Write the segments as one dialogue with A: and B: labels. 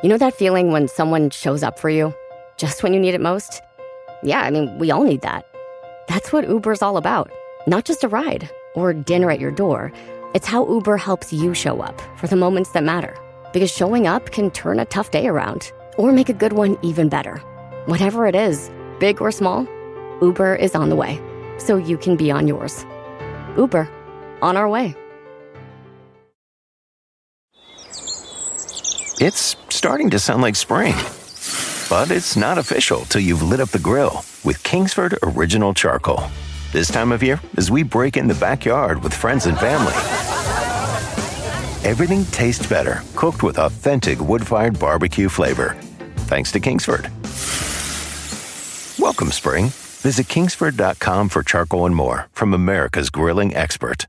A: You know that feeling when someone shows up for you, just when you need it most? Yeah, I mean, we all need that. That's what Uber's all about. Not just a ride or dinner at your door. It's how Uber helps you show up for the moments that matter. Because showing up can turn a tough day around or make a good one even better. Whatever it is, big or small, Uber is on the way, so you can be on yours. Uber, on our way.
B: It's starting to sound like spring, but it's not official till you've lit up the grill with Kingsford Original Charcoal. This time of year, as we break in the backyard with friends and family, everything tastes better cooked with authentic wood-fired barbecue flavor. Thanks to Kingsford. Welcome, spring. Visit Kingsford.com for charcoal and more from America's grilling expert.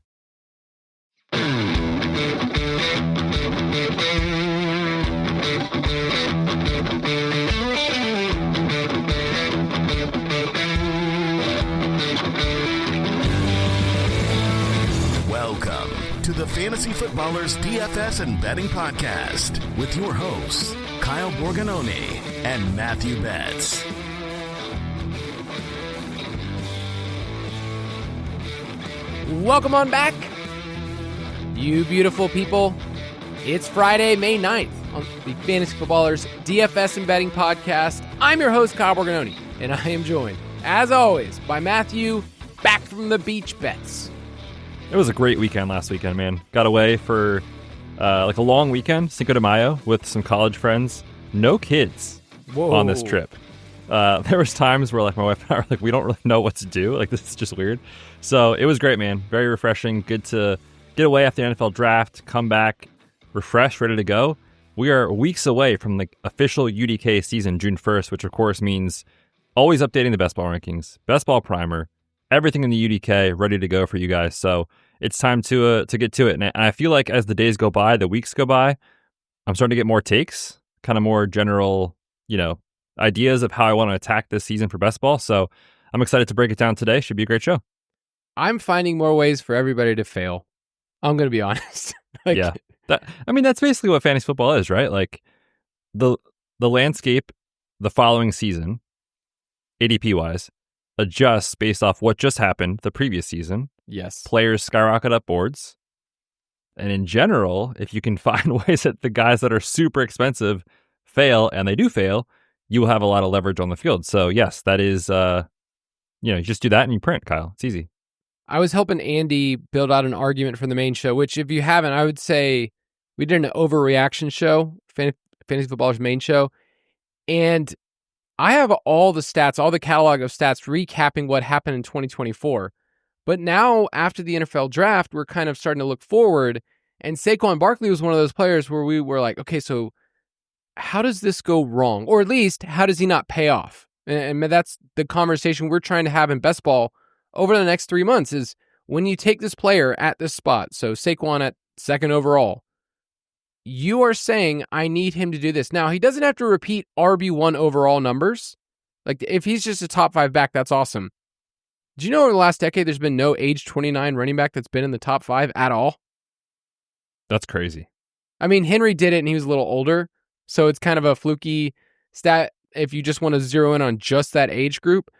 C: Welcome to the Fantasy Footballers DFS and Betting Podcast with your hosts, Kyle Borganoni and Matthew Betz.
D: Welcome on back, you beautiful people. It's Friday, May 9th on the Fantasy Footballers DFS and Betting Podcast. I'm your host, Kyle Borganoni, and I am joined, as always, by Matthew, back from the beach Betz.
E: It was a great weekend last weekend, man. Got away for like a long weekend, Cinco de Mayo, with some college friends. No kids on this trip. There was times where like my wife and I were like, we don't really know what to do. Like, this is just weird. So it was great, man. Very refreshing. Good to get away after the NFL draft, come back, refreshed, ready to go. We are weeks away from the official UDK season, June 1st, which of course means always updating the best ball rankings, best ball primer, everything in the UDK ready to go for you guys. So it's time to get to it. And I feel like as the days go by, the weeks go by, I'm starting to get more takes, kind of more general, ideas of how I want to attack this season for best ball. So I'm excited to break it down today. Should be a great show.
D: I'm finding more ways for everybody to fail. I'm going to be honest.
E: Yeah. That's basically what fantasy football is, right? Like the landscape the following season, ADP wise, adjusts based off what just happened the previous season.
D: Yes.
E: Players skyrocket up boards. And in general, if you can find ways that the guys that are super expensive fail, and they do fail, you will have a lot of leverage on the field. So yes, that is, you just do that and you print, Kyle. It's easy.
D: I was helping Andy build out an argument for the main show, which if you haven't, I would say we did an overreaction show, Fantasy Footballers main show. And I have all the stats, all the catalog of stats recapping what happened in 2024. But now, after the NFL draft, we're kind of starting to look forward. And Saquon Barkley was one of those players where we were like, okay, so how does this go wrong? Or at least, how does he not pay off? And that's the conversation we're trying to have in best ball over the next 3 months is when you take this player at this spot, so Saquon at second overall, you are saying, I need him to do this. Now, he doesn't have to repeat RB1 overall numbers. Like, if he's just a top 5 back, that's awesome. Do you know over the last decade, there's been no age 29 running back that's been in the top 5 at all?
E: That's crazy.
D: I mean, Henry did it and he was a little older, so it's kind of a fluky stat if you just want to zero in on just that age group.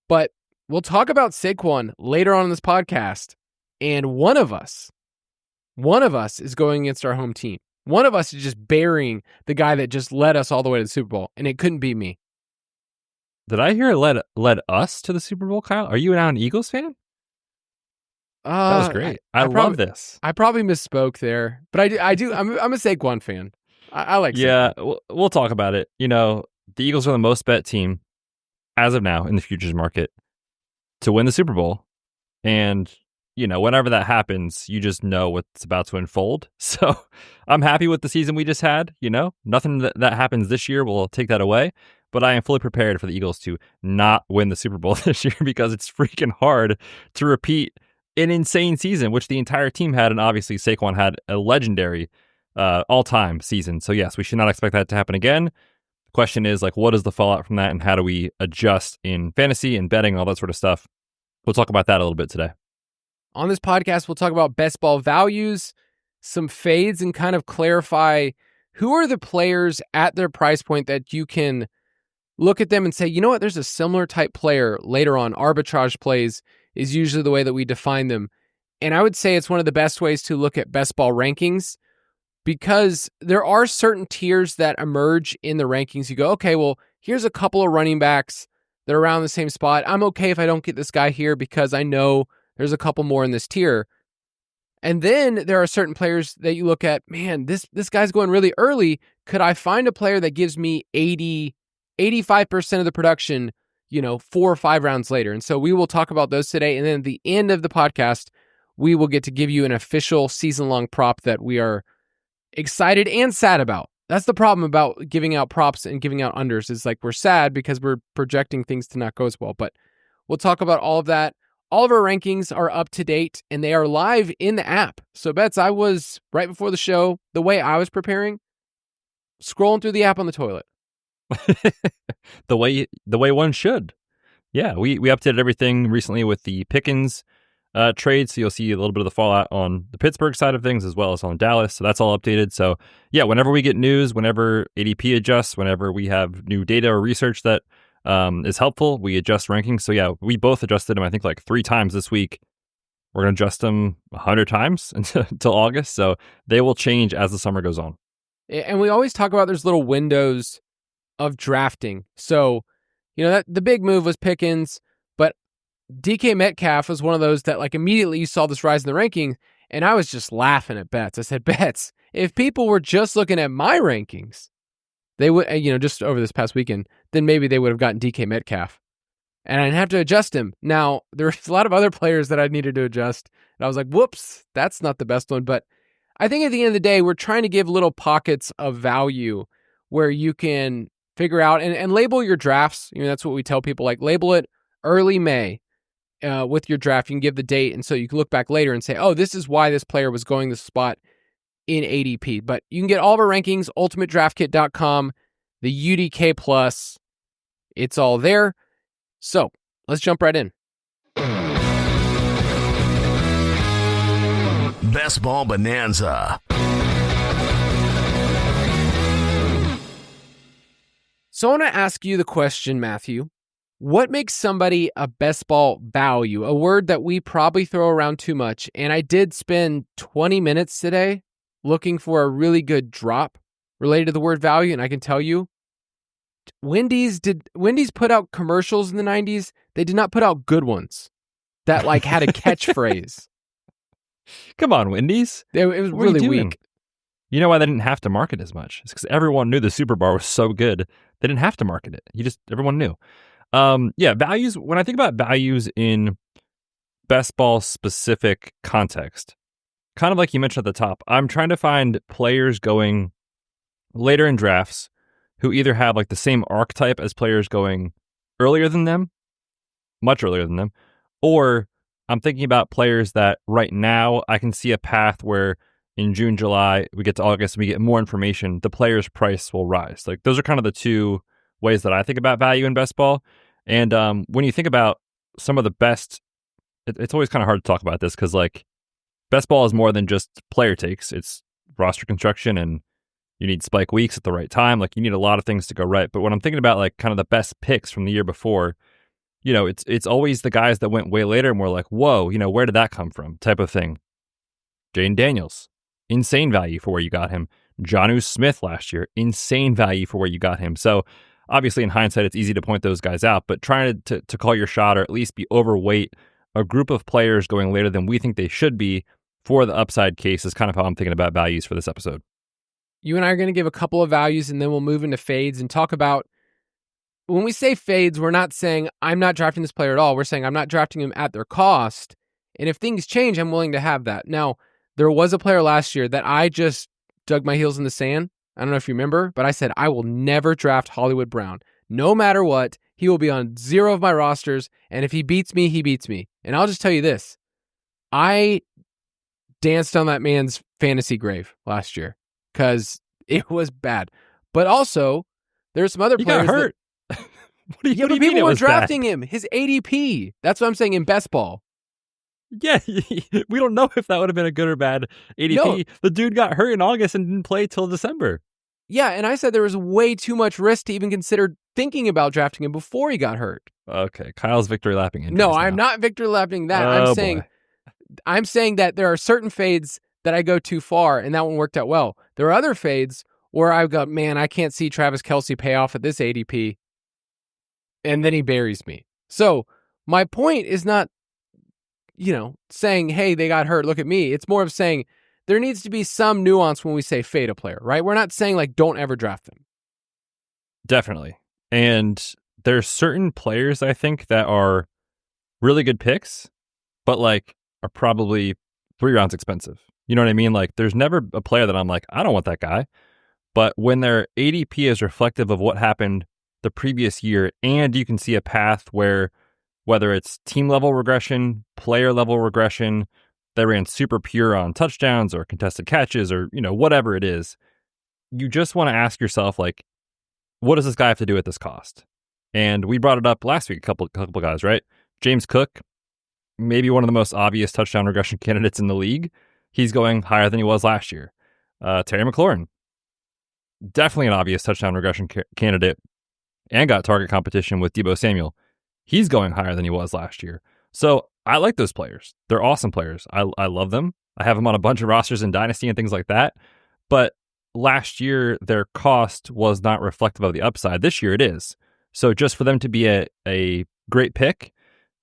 D: But we'll talk about Saquon later on in this podcast, and one of us is going against our home team. One of us is just burying the guy that just led us all the way to the Super Bowl, and it couldn't be me.
E: Did I hear led us to the Super Bowl, Kyle? Are you now an Eagles fan? That was great. I love this.
D: I probably misspoke there, but I do. I'm a Saquon fan. I like Saquon.
E: Yeah, we'll talk about it. The Eagles are the most bet team as of now in the futures market to win the Super Bowl. And, whenever that happens, you just know what's about to unfold. So I'm happy with the season we just had. Nothing that happens this year will take that away. But I am fully prepared for the Eagles to not win the Super Bowl this year because it's freaking hard to repeat an insane season, which the entire team had. And obviously Saquon had a legendary all-time season. So yes, we should not expect that to happen again. The question is, what is the fallout from that and how do we adjust in fantasy and betting, all that sort of stuff? We'll talk about that a little bit today.
D: On this podcast, we'll talk about best ball values, some fades, and kind of clarify who are the players at their price point that you can look at them and say, you know what, there's a similar type player later on. Arbitrage plays is usually the way that we define them. And I would say it's one of the best ways to look at best ball rankings, because there are certain tiers that emerge in the rankings. You go, okay, well, here's a couple of running backs that are around the same spot. I'm okay if I don't get this guy here because I know there's a couple more in this tier. And then there are certain players that you look at, man, this guy's going really early. Could I find a player that gives me 85% of the production, 4 or 5 rounds later? And so we will talk about those today. And then at the end of the podcast, we will get to give you an official season-long prop that we are excited and sad about. That's the problem about giving out props and giving out unders, is like we're sad because we're projecting things to not go as well. But we'll talk about all of that. All of our rankings are up to date and they are live in the app. So Betz, I was right before the show, the way I was preparing, scrolling through the app on the toilet.
E: the way one should. Yeah, we updated everything recently with the Pickens trade, so you'll see a little bit of the fallout on the Pittsburgh side of things as well as on Dallas. So that's all updated. So yeah, whenever we get news, whenever ADP adjusts, whenever we have new data or research that is helpful, we adjust rankings. So yeah, we both adjusted them, I think, like 3 times this week. We're going to adjust them 100 times until August. So they will change as the summer goes on.
D: And we always talk about there's little windows of drafting. So, that the big move was Pickens, but DK Metcalf was one of those that like immediately you saw this rise in the ranking, and I was just laughing at Betz. I said, Betz, if people were just looking at my rankings, they would, just over this past weekend, then maybe they would have gotten DK Metcalf. And I didn't have to adjust him. Now, there's a lot of other players that I needed to adjust. And I was like, whoops, that's not the best one. But I think at the end of the day, we're trying to give little pockets of value where you can figure out and label your drafts. That's what we tell people, like label it early May with your draft. You can give the date. And so you can look back later and say, oh, this is why this player was going this spot in ADP. But you can get all of our rankings, ultimatedraftkit.com, the UDK Plus. It's all there. So let's jump right in.
C: Best Ball Bonanza.
D: So I want to ask you the question, Matthew. What makes somebody a best ball value? A word that we probably throw around too much. And I did spend 20 minutes today looking for a really good drop related to the word value. And I can tell you, Wendy's put out commercials in the 90s. They did not put out good ones that like had a catchphrase.
E: Come on, Wendy's.
D: It was really weak.
E: You know why they didn't have to market as much? It's because everyone knew the Super Bar was so good. They didn't have to market it. Everyone knew. Values. When I think about values in best ball specific context, kind of like you mentioned at the top, I'm trying to find players going later in drafts who either have like the same archetype as players going earlier than them, much earlier than them, or I'm thinking about players that right now I can see a path where in June, July, we get to August and we get more information, the player's price will rise. Like those are kind of the two ways that I think about value in best ball. And when you think about some of the best, it's always kind of hard to talk about this because like best ball is more than just player takes. It's roster construction and you need spike weeks at the right time. Like you need a lot of things to go right. But when I'm thinking about like kind of the best picks from the year before, it's always the guys that went way later and we're like, whoa, where did that come from? Type of thing. Jaden Daniels, insane value for where you got him. Jonnu Smith last year, insane value for where you got him. So obviously in hindsight, it's easy to point those guys out, but trying to call your shot or at least be overweight a group of players going later than we think they should be for the upside case is kind of how I'm thinking about values for this episode.
D: You and I are going to give a couple of values and then we'll move into fades and talk about, when we say fades, we're not saying I'm not drafting this player at all. We're saying I'm not drafting him at their cost. And if things change, I'm willing to have that. Now, there was a player last year that I just dug my heels in the sand. I don't know if you remember, but I said, I will never draft Hollywood Brown. No matter what, he will be on 0 of my rosters. And if he beats me, he beats me. And I'll just tell you this. I danced on that man's fantasy grave last year because it was bad. But also, there's some other players.
E: Got hurt. What do you mean
D: people
E: it
D: were
E: was
D: drafting
E: bad?
D: him. His ADP. That's what I'm saying in best ball.
E: Yeah, we don't know if that would have been a good or bad ADP.
D: No.
E: The dude got hurt in August and didn't play till December.
D: Yeah, and I said there was way too much risk to even consider thinking about drafting him before he got hurt.
E: Okay, Kyle's victory lapping injuries.
D: No, I'm not victory lapping that. I'm saying that there are certain fades that I go too far, and that one worked out well. There are other fades where I go, man, I can't see Travis Kelce pay off at this ADP, and then he buries me. So my point is not, saying, hey, they got hurt, look at me. It's more of saying there needs to be some nuance when we say fade a player, right? We're not saying like don't ever draft them.
E: Definitely. And there's certain players I think that are really good picks, but like are probably 3 rounds expensive. You know what I mean? Like there's never a player that I'm like, I don't want that guy. But when their ADP is reflective of what happened the previous year, and you can see a path where whether it's team level regression, player level regression, they ran super pure on touchdowns or contested catches or, whatever it is, you just want to ask yourself, like, what does this guy have to do at this cost? And we brought it up last week, a couple guys, right? James Cook, maybe one of the most obvious touchdown regression candidates in the league. He's going higher than he was last year. Terry McLaurin, definitely an obvious touchdown regression candidate and got target competition with Deebo Samuel. He's going higher than he was last year. So I like those players. They're awesome players. I love them. I have them on a bunch of rosters in Dynasty and things like that. But last year, their cost was not reflective of the upside. This year it is. So just for them to be a great pick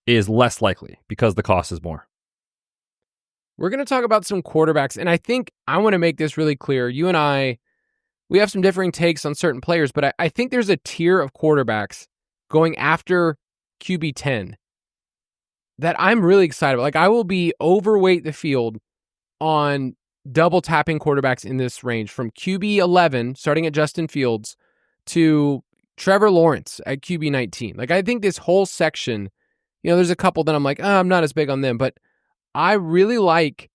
E: is less likely because the cost is more.
D: We're going to talk about some quarterbacks, and I think I want to make this really clear. You and I, we have some differing takes on certain players, but I think there's a tier of quarterbacks going after QB 10 that I'm really excited about. Like, I will be overweight the field on double tapping quarterbacks in this range from QB 11, starting at Justin Fields, to Trevor Lawrence at QB 19. Like, I think this whole section, there's a couple that I'm like, I'm not as big on them, but I really like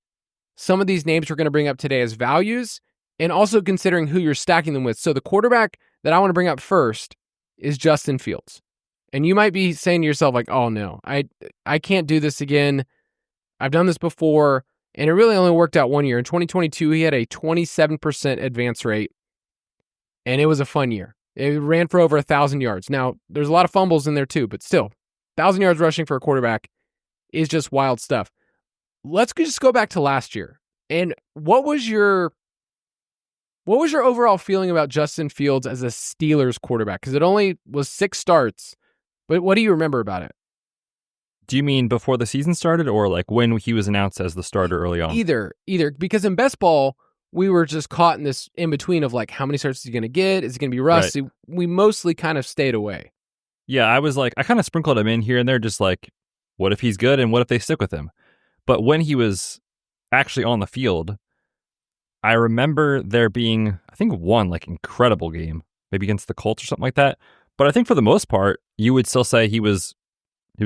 D: some of these names we're going to bring up today as values and also considering who you're stacking them with. So the quarterback that I want to bring up first is Justin Fields. And you might be saying to yourself, like, oh no, I can't do this again. I've done this before, and it really only worked out 1 year. In 2022, he had a 27% advance rate, and it was a fun year. It ran for over 1,000 yards. Now, there's a lot of fumbles in there too, but still, 1,000 yards rushing for a quarterback is just wild stuff. Let's just go back to last year. And what was your overall feeling about Justin Fields as a Steelers quarterback? Because it only was 6 starts. But what do you remember about it?
E: Do you mean before the season started or like when he was announced as the starter early on?
D: Either. Because in best ball, we were just caught in this in between of like, how many starts is he going to get? Is he going to be rusty? Right. We mostly kind of stayed away.
E: Yeah, I was like, I kind of sprinkled him in here and there, just like, what if he's good and what if they stick with him? But when he was actually on the field, I remember there being, I think, one like incredible game, maybe against the Colts or something like that. But I think for the most part, you would still say he was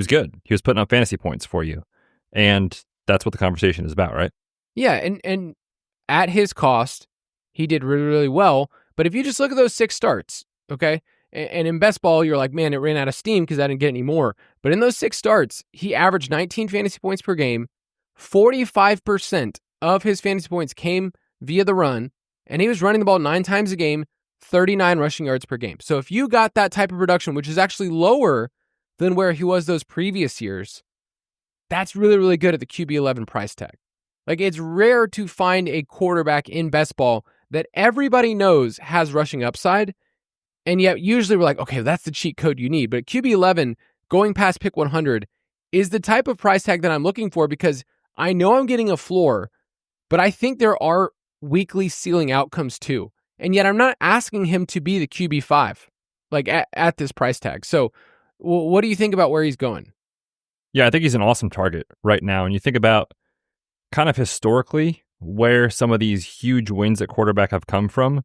E: good. He was putting up fantasy points for you. And that's what the conversation is about, right?
D: Yeah, and at his cost, he did really, really well. But if you just look at those 6 starts, okay, and in best ball, you're like, man, it ran out of steam because I didn't get any more. But in those 6 starts, he averaged 19 fantasy points per game. 45% of his fantasy points came via the run, and he was running the ball 9 times a game, 39 rushing yards per game. So if you got that type of production, which is actually lower than where he was those previous years, that's really, really good at the QB 11 price tag. Like, it's rare to find a quarterback in best ball that everybody knows has rushing upside, and yet usually we're like, okay, that's the cheat code you need. But QB 11, going past pick 100, is the type of price tag that I'm looking for because I know I'm getting a floor, but I think there are weekly ceiling outcomes too. And yet I'm not asking him to be the QB 5, like at this price tag. So what do you think about where he's going?
E: Yeah, I think he's an awesome target right now. And you think about kind of historically where some of these huge wins at quarterback have come from.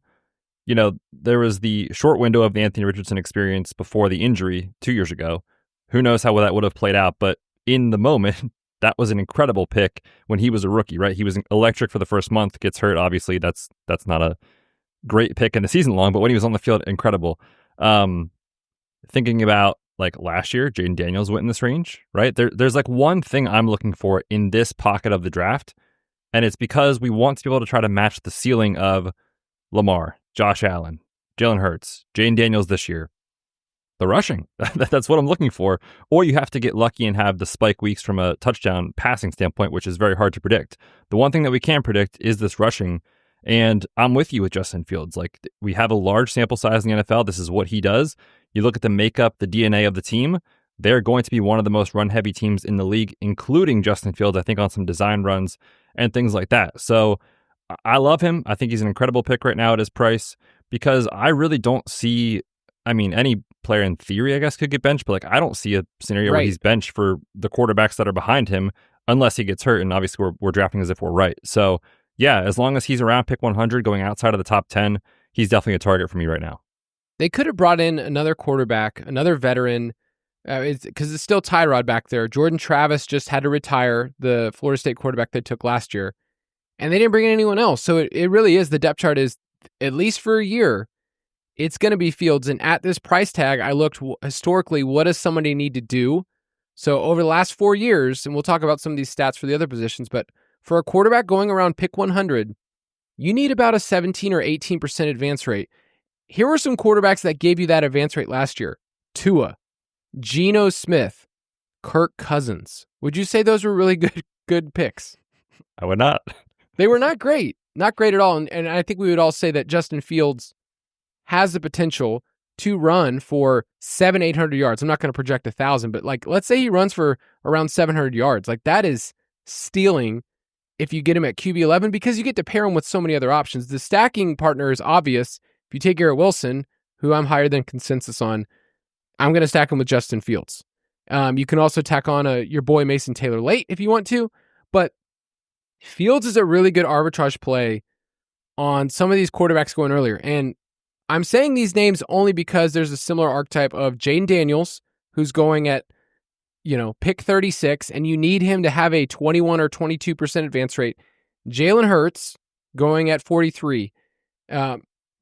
E: There was the short window of the Anthony Richardson experience before the injury 2 years ago. Who knows how that would have played out, but in the moment, that was an incredible pick when he was a rookie, right? He was electric for the first month, gets hurt. Obviously, that's not a great pick in the season long, but when he was on the field, incredible. Thinking about like last year, Jaden Daniels went in this range, right? There's like one thing I'm looking for in this pocket of the draft, and it's because we want to be able to try to match the ceiling of Lamar Josh Allen, Jalen Hurts, Jane Daniels this year. The rushing, that's what I'm looking for. Or you have to get lucky and have the spike weeks from a touchdown passing standpoint, which is very hard to predict. The one thing that we can predict is this rushing. And I'm with you with Justin Fields. Like, we have a large sample size in the NFL. This is what he does. You look at the makeup, the DNA of the team, they're going to be one of the most run-heavy teams in the league, including Justin Fields, I think, on some design runs and things like that. So I love him. I think he's an incredible pick right now at his price because I really don't see, any player in theory, I guess, could get benched, but like I don't see a scenario where he's benched for the quarterbacks that are behind him unless he gets hurt. And obviously we're drafting as if we're right. So yeah, as long as he's around pick 100 going outside of the top 10, he's definitely a target for me right now.
D: They could have brought in another quarterback, another veteran, because it's still Tyrod back there. Jordan Travis just had to retire, the Florida State quarterback they took last year, and they didn't bring in anyone else. So it really is, the depth chart is, at least for a year, it's going to be Fields. And at this price tag, I looked historically, what does somebody need to do? So over the last 4 years, and we'll talk about some of these stats for the other positions, but for a quarterback going around pick 100, you need about a 17 or 18% advance rate. Here were some quarterbacks that gave you that advance rate last year. Tua, Geno Smith, Kirk Cousins. Would you say those were really good picks?
E: I would not.
D: They were not great. Not great at all. And I think we would all say that Justin Fields has the potential to run for 700-800 yards. I'm not going to project 1,000, but like, let's say he runs for around 700 yards. Like, that is stealing if you get him at QB11 because you get to pair him with so many other options. The stacking partner is obvious. If you take Garrett Wilson, who I'm higher than consensus on, I'm going to stack him with Justin Fields. You can also tack on your boy Mason Taylor late if you want to, but Fields is a really good arbitrage play on some of these quarterbacks going earlier. And I'm saying these names only because there's a similar archetype of Jane Daniels, who's going at, pick 36, and you need him to have a 21 or 22% advance rate. Jalen Hurts going at 43.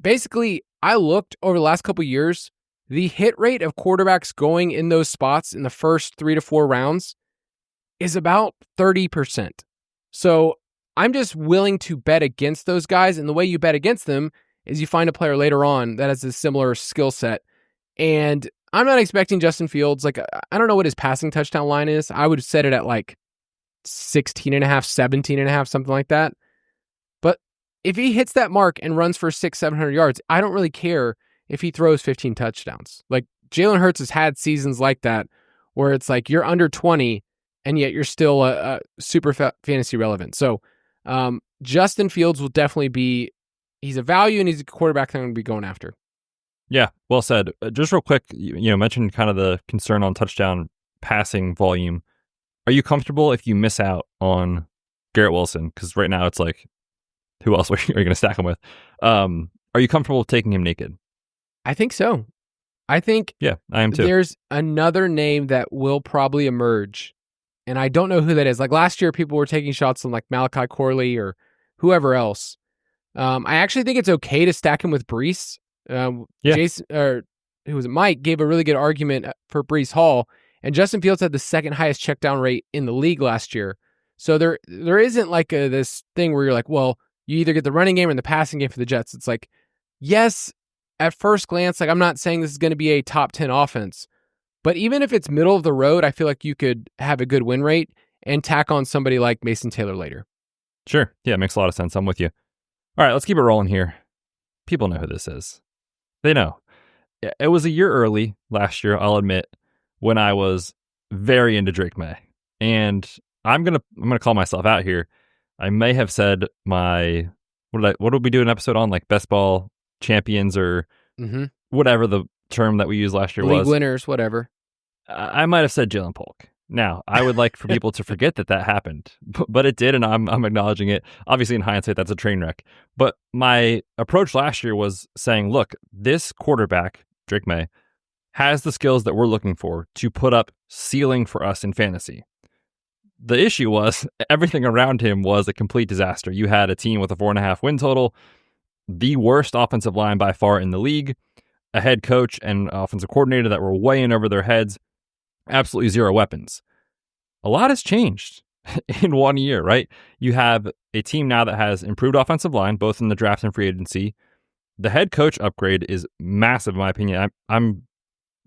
D: Basically, I looked over the last couple of years, the hit rate of quarterbacks going in those spots in the first 3 to 4 rounds is about 30%. So I'm just willing to bet against those guys. And the way you bet against them is you find a player later on that has a similar skill set. And I'm not expecting Justin Fields. Like, I don't know what his passing touchdown line is. I would set it at like 16.5, 17.5, something like that. But if he hits that mark and runs for 600-700 yards, I don't really care if he throws 15 touchdowns. Like, Jalen Hurts has had seasons like that where it's like you're under 20 and yet you're still a super fantasy relevant. So Justin Fields will definitely be, he's a value and he's a quarterback that I'm going to be going after.
E: Yeah, well said. Just real quick, you mentioned kind of the concern on touchdown passing volume. Are you comfortable if you miss out on Garrett Wilson? Because right now it's like, who else are you going to stack him with? Are you comfortable taking him naked?
D: I think so. I think
E: I am too.
D: There's another name that will probably emerge, and I don't know who that is. Like last year, people were taking shots on like Malachi Corley or whoever else. I actually think it's okay to stack him with Breece. Jason, or who was it? Mike gave a really good argument for Breece Hall, and Justin Fields had the second highest check down rate in the league last year. So there isn't like this thing where you're like, well, you either get the running game or the passing game for the Jets. It's like, yes, at first glance, like I'm not saying this is going to be a top 10 offense, but even if it's middle of the road, I feel like you could have a good win rate and tack on somebody like Mason Taylor later.
E: Sure. Yeah, it makes a lot of sense. I'm with you. All right, let's keep it rolling here. People know who this is. They know. It was a year early last year, I'll admit, when I was very into Drake May. And I'm gonna call myself out here. I may have said what did we do an episode on, like best ball champions or whatever the term that we used last year was.
D: League winners, whatever.
E: I might have said Jalen Polk. Now, I would like for people to forget that happened, but it did, and I'm acknowledging it. Obviously, in hindsight, that's a train wreck. But my approach last year was saying, look, this quarterback, Drake May, has the skills that we're looking for to put up ceiling for us in fantasy. The issue was everything around him was a complete disaster. You had a team with a 4.5 win total, the worst offensive line by far in the league, a head coach and offensive coordinator that were way in over their heads, absolutely zero weapons. A lot has changed in 1 year, right? You have a team now that has improved offensive line, both in the draft and free agency. the head coach upgrade is massive in my opinion. I'm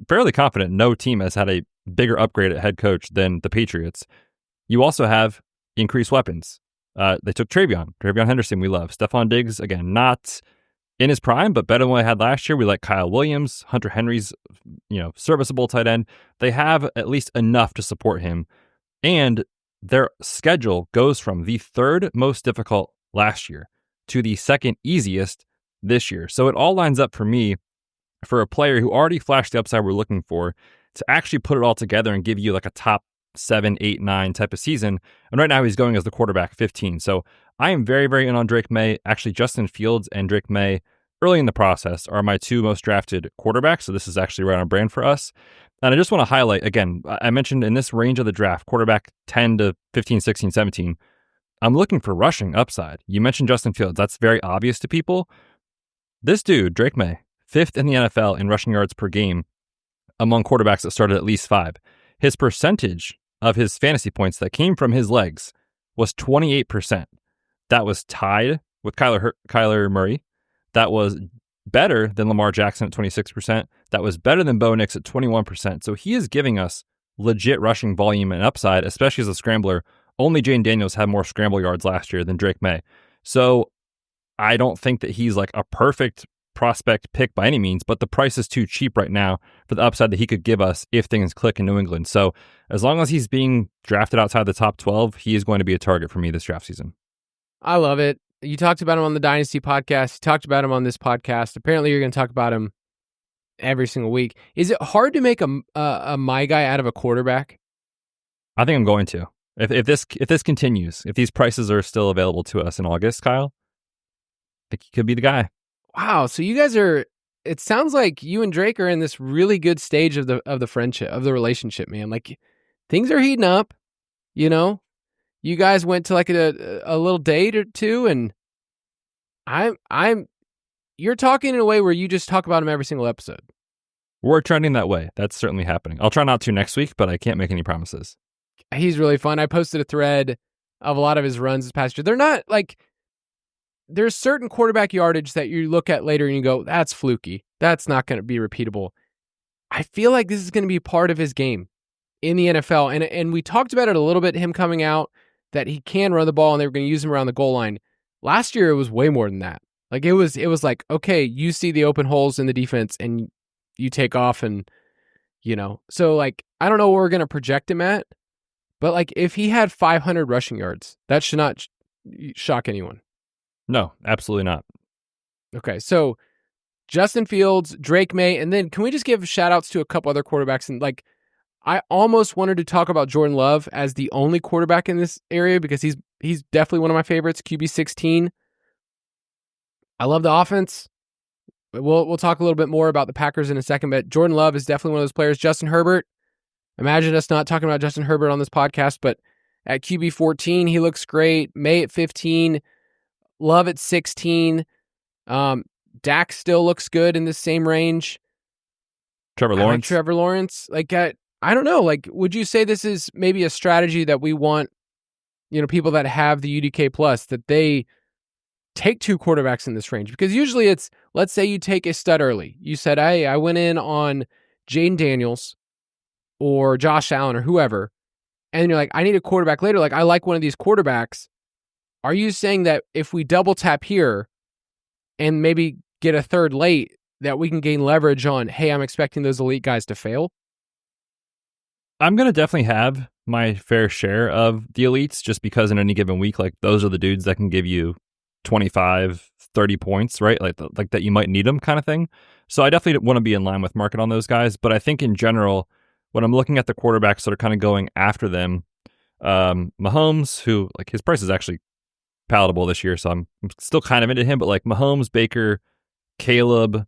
E: fairly confident no team has had a bigger upgrade at head coach than the Patriots. You also have increased weapons. They took Travion Henderson, we love. Stephon Diggs, again, not in his prime, but better than what I had last year. We like Kyle Williams, Hunter Henry's, serviceable tight end. They have at least enough to support him. And their schedule goes from the third most difficult last year to the second easiest this year. So it all lines up for me for a player who already flashed the upside we're looking for to actually put it all together and give you like a top 7, 8, 9 type of season. And right now he's going as the quarterback 15. So I am very, very in on Drake May. Actually, Justin Fields and Drake May early in the process are my two most drafted quarterbacks. So this is actually right on brand for us. And I just want to highlight, again, I mentioned in this range of the draft, quarterback 10 to 15, 16, 17, I'm looking for rushing upside. You mentioned Justin Fields. That's very obvious to people. This dude, Drake May, 5th in the NFL in rushing yards per game among quarterbacks that started at least 5. His percentage of his fantasy points that came from his legs was 28%. That was tied with Kyler Murray. That was better than Lamar Jackson at 26%. That was better than Bo Nix at 21%. So he is giving us legit rushing volume and upside, especially as a scrambler. Only Jane Daniels had more scramble yards last year than Drake May. So I don't think that he's like a perfect prospect pick by any means, but the price is too cheap right now for the upside that he could give us if things click in New England. So as long as he's being drafted outside the top 12, he is going to be a target for me this draft season.
D: I love it. You talked about him on the Dynasty podcast. You talked about him on this podcast. Apparently, you're going to talk about him every single week. Is it hard to make a my guy out of a quarterback?
E: I think I'm going to. If this continues, if these prices are still available to us in August, Kyle, I think he could be the guy.
D: Wow. So you guys are. It sounds like you and Drake are in this really good stage of the friendship, of the relationship, man. Like things are heating up. You guys went to like a little date or two, and you're talking in a way where you just talk about him every single episode.
E: We're trending that way. That's certainly happening. I'll try not to next week, but I can't make any promises.
D: He's really fun. I posted a thread of a lot of his runs this past year. They're not like, there's certain quarterback yardage that you look at later and you go, that's fluky. That's not going to be repeatable. I feel like this is going to be part of his game in the NFL. And we talked about it a little bit, him coming out, that he can run the ball and they were going to use him around the goal line. Last year, it was way more than that. Like it was like, okay, you see the open holes in the defense and you take off and, so like, I don't know where we're going to project him at, but like if he had 500 rushing yards, that should not shock anyone.
E: No, absolutely not.
D: Okay. So Justin Fields, Drake May, and then can we just give shout outs to a couple other quarterbacks? And like, I almost wanted to talk about Jordan Love as the only quarterback in this area because he's definitely one of my favorites, QB 16. I love the offense. We'll talk a little bit more about the Packers in a second, but Jordan Love is definitely one of those players. Justin Herbert, imagine us not talking about Justin Herbert on this podcast, but at QB 14, he looks great. May at 15, Love at 16. Dak still looks good in the same range.
E: Trevor
D: Lawrence. Like, I don't know. Like, would you say this is maybe a strategy that we want, people that have the UDK plus, that they take two quarterbacks in this range? Because usually it's, let's say you take a stud early. You said, hey, I went in on Jaden Daniels or Josh Allen or whoever, and you're like, I need a quarterback later. Like, I like one of these quarterbacks. Are you saying that if we double tap here and maybe get a third late, that we can gain leverage on, hey, I'm expecting those elite guys to fail?
E: I'm going to definitely have my fair share of the elites just because in any given week, like those are the dudes that can give you 25, 30 points, right? Like that you might need them kind of thing. So I definitely want to be in line with market on those guys. But I think in general, when I'm looking at the quarterbacks that are kind of going after them, Mahomes, who like his price is actually palatable this year, so I'm still kind of into him, but like Mahomes, Baker, Caleb,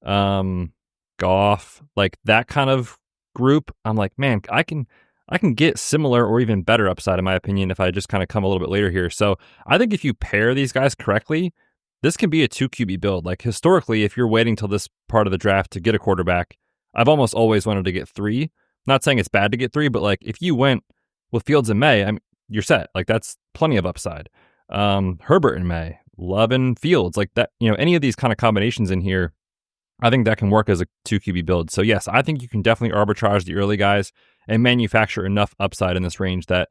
E: Goff, like that kind of group, I'm like, man, I can get similar or even better upside in my opinion if I just kind of come a little bit later here. So I think if you pair these guys correctly, this can be a 2 QB build. Like historically, if you're waiting till this part of the draft to get a quarterback, I've almost always wanted to get 3. Not saying it's bad to get 3, but like if you went with Fields in May, you're set. Like that's plenty of upside. Herbert in May, loving Fields. Like that, any of these kind of combinations in here, I think that can work as a 2 QB build. So yes, I think you can definitely arbitrage the early guys and manufacture enough upside in this range that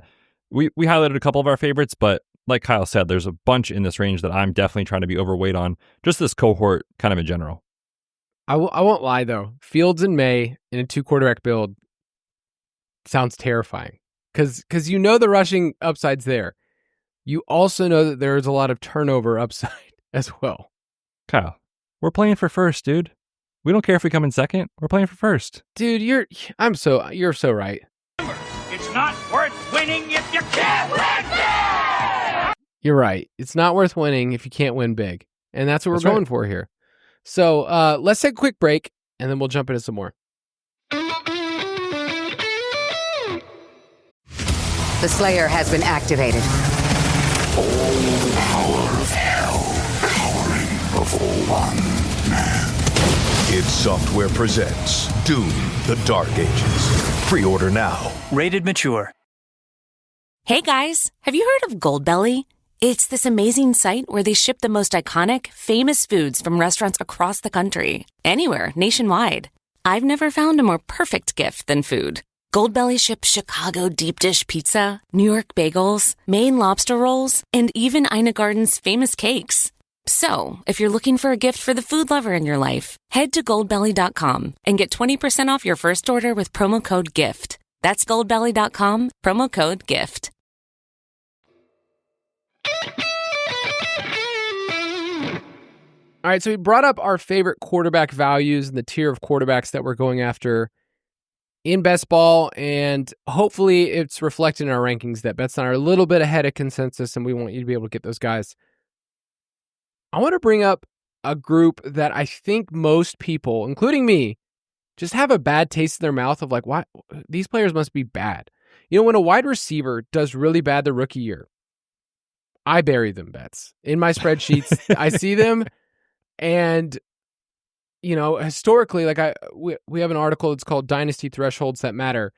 E: we highlighted a couple of our favorites, but like Kyle said, there's a bunch in this range that I'm definitely trying to be overweight on, just this cohort kind of in general.
D: I won't lie, though. Fields and May in a 2 quarterback build sounds terrifying because the rushing upside's there. You also know that there's a lot of turnover upside as well.
E: Kyle, we're playing for first, dude. We don't care if we come in second. We're playing for first.
D: Dude, you're so right.
F: It's not worth winning if you can't win big!
D: You're right. It's not worth winning if you can't win big. And that's what we're going for here. So let's take a quick break, and then we'll jump into some more.
G: The Slayer has been activated.
H: All the power of hell cowering before one man.
I: Id Software presents Doom, the Dark Ages. Pre-order now.
J: Rated mature.
K: Hey guys, have you heard of Goldbelly? It's this amazing site where they ship the most iconic, famous foods from restaurants across the country. Anywhere, nationwide. I've never found a more perfect gift than food. Goldbelly ships Chicago deep dish pizza, New York bagels, Maine lobster rolls, and even Ina Garden's famous cakes. So, if you're looking for a gift for the food lover in your life, head to goldbelly.com and get 20% off your first order with promo code GIFT. That's goldbelly.com, promo code GIFT.
D: All right, so we brought up our favorite quarterback values and the tier of quarterbacks that we're going after in best ball, and hopefully it's reflected in our rankings that Betz and I are a little bit ahead of consensus, and we want you to be able to get those guys. I want to bring up a group that I think most people, including me, just have a bad taste in their mouth of like, why these players must be bad. When a wide receiver does really bad the rookie year, I bury them, Betz. In my spreadsheets, I see them. And, historically, we have an article that's called Dynasty Thresholds That Matter.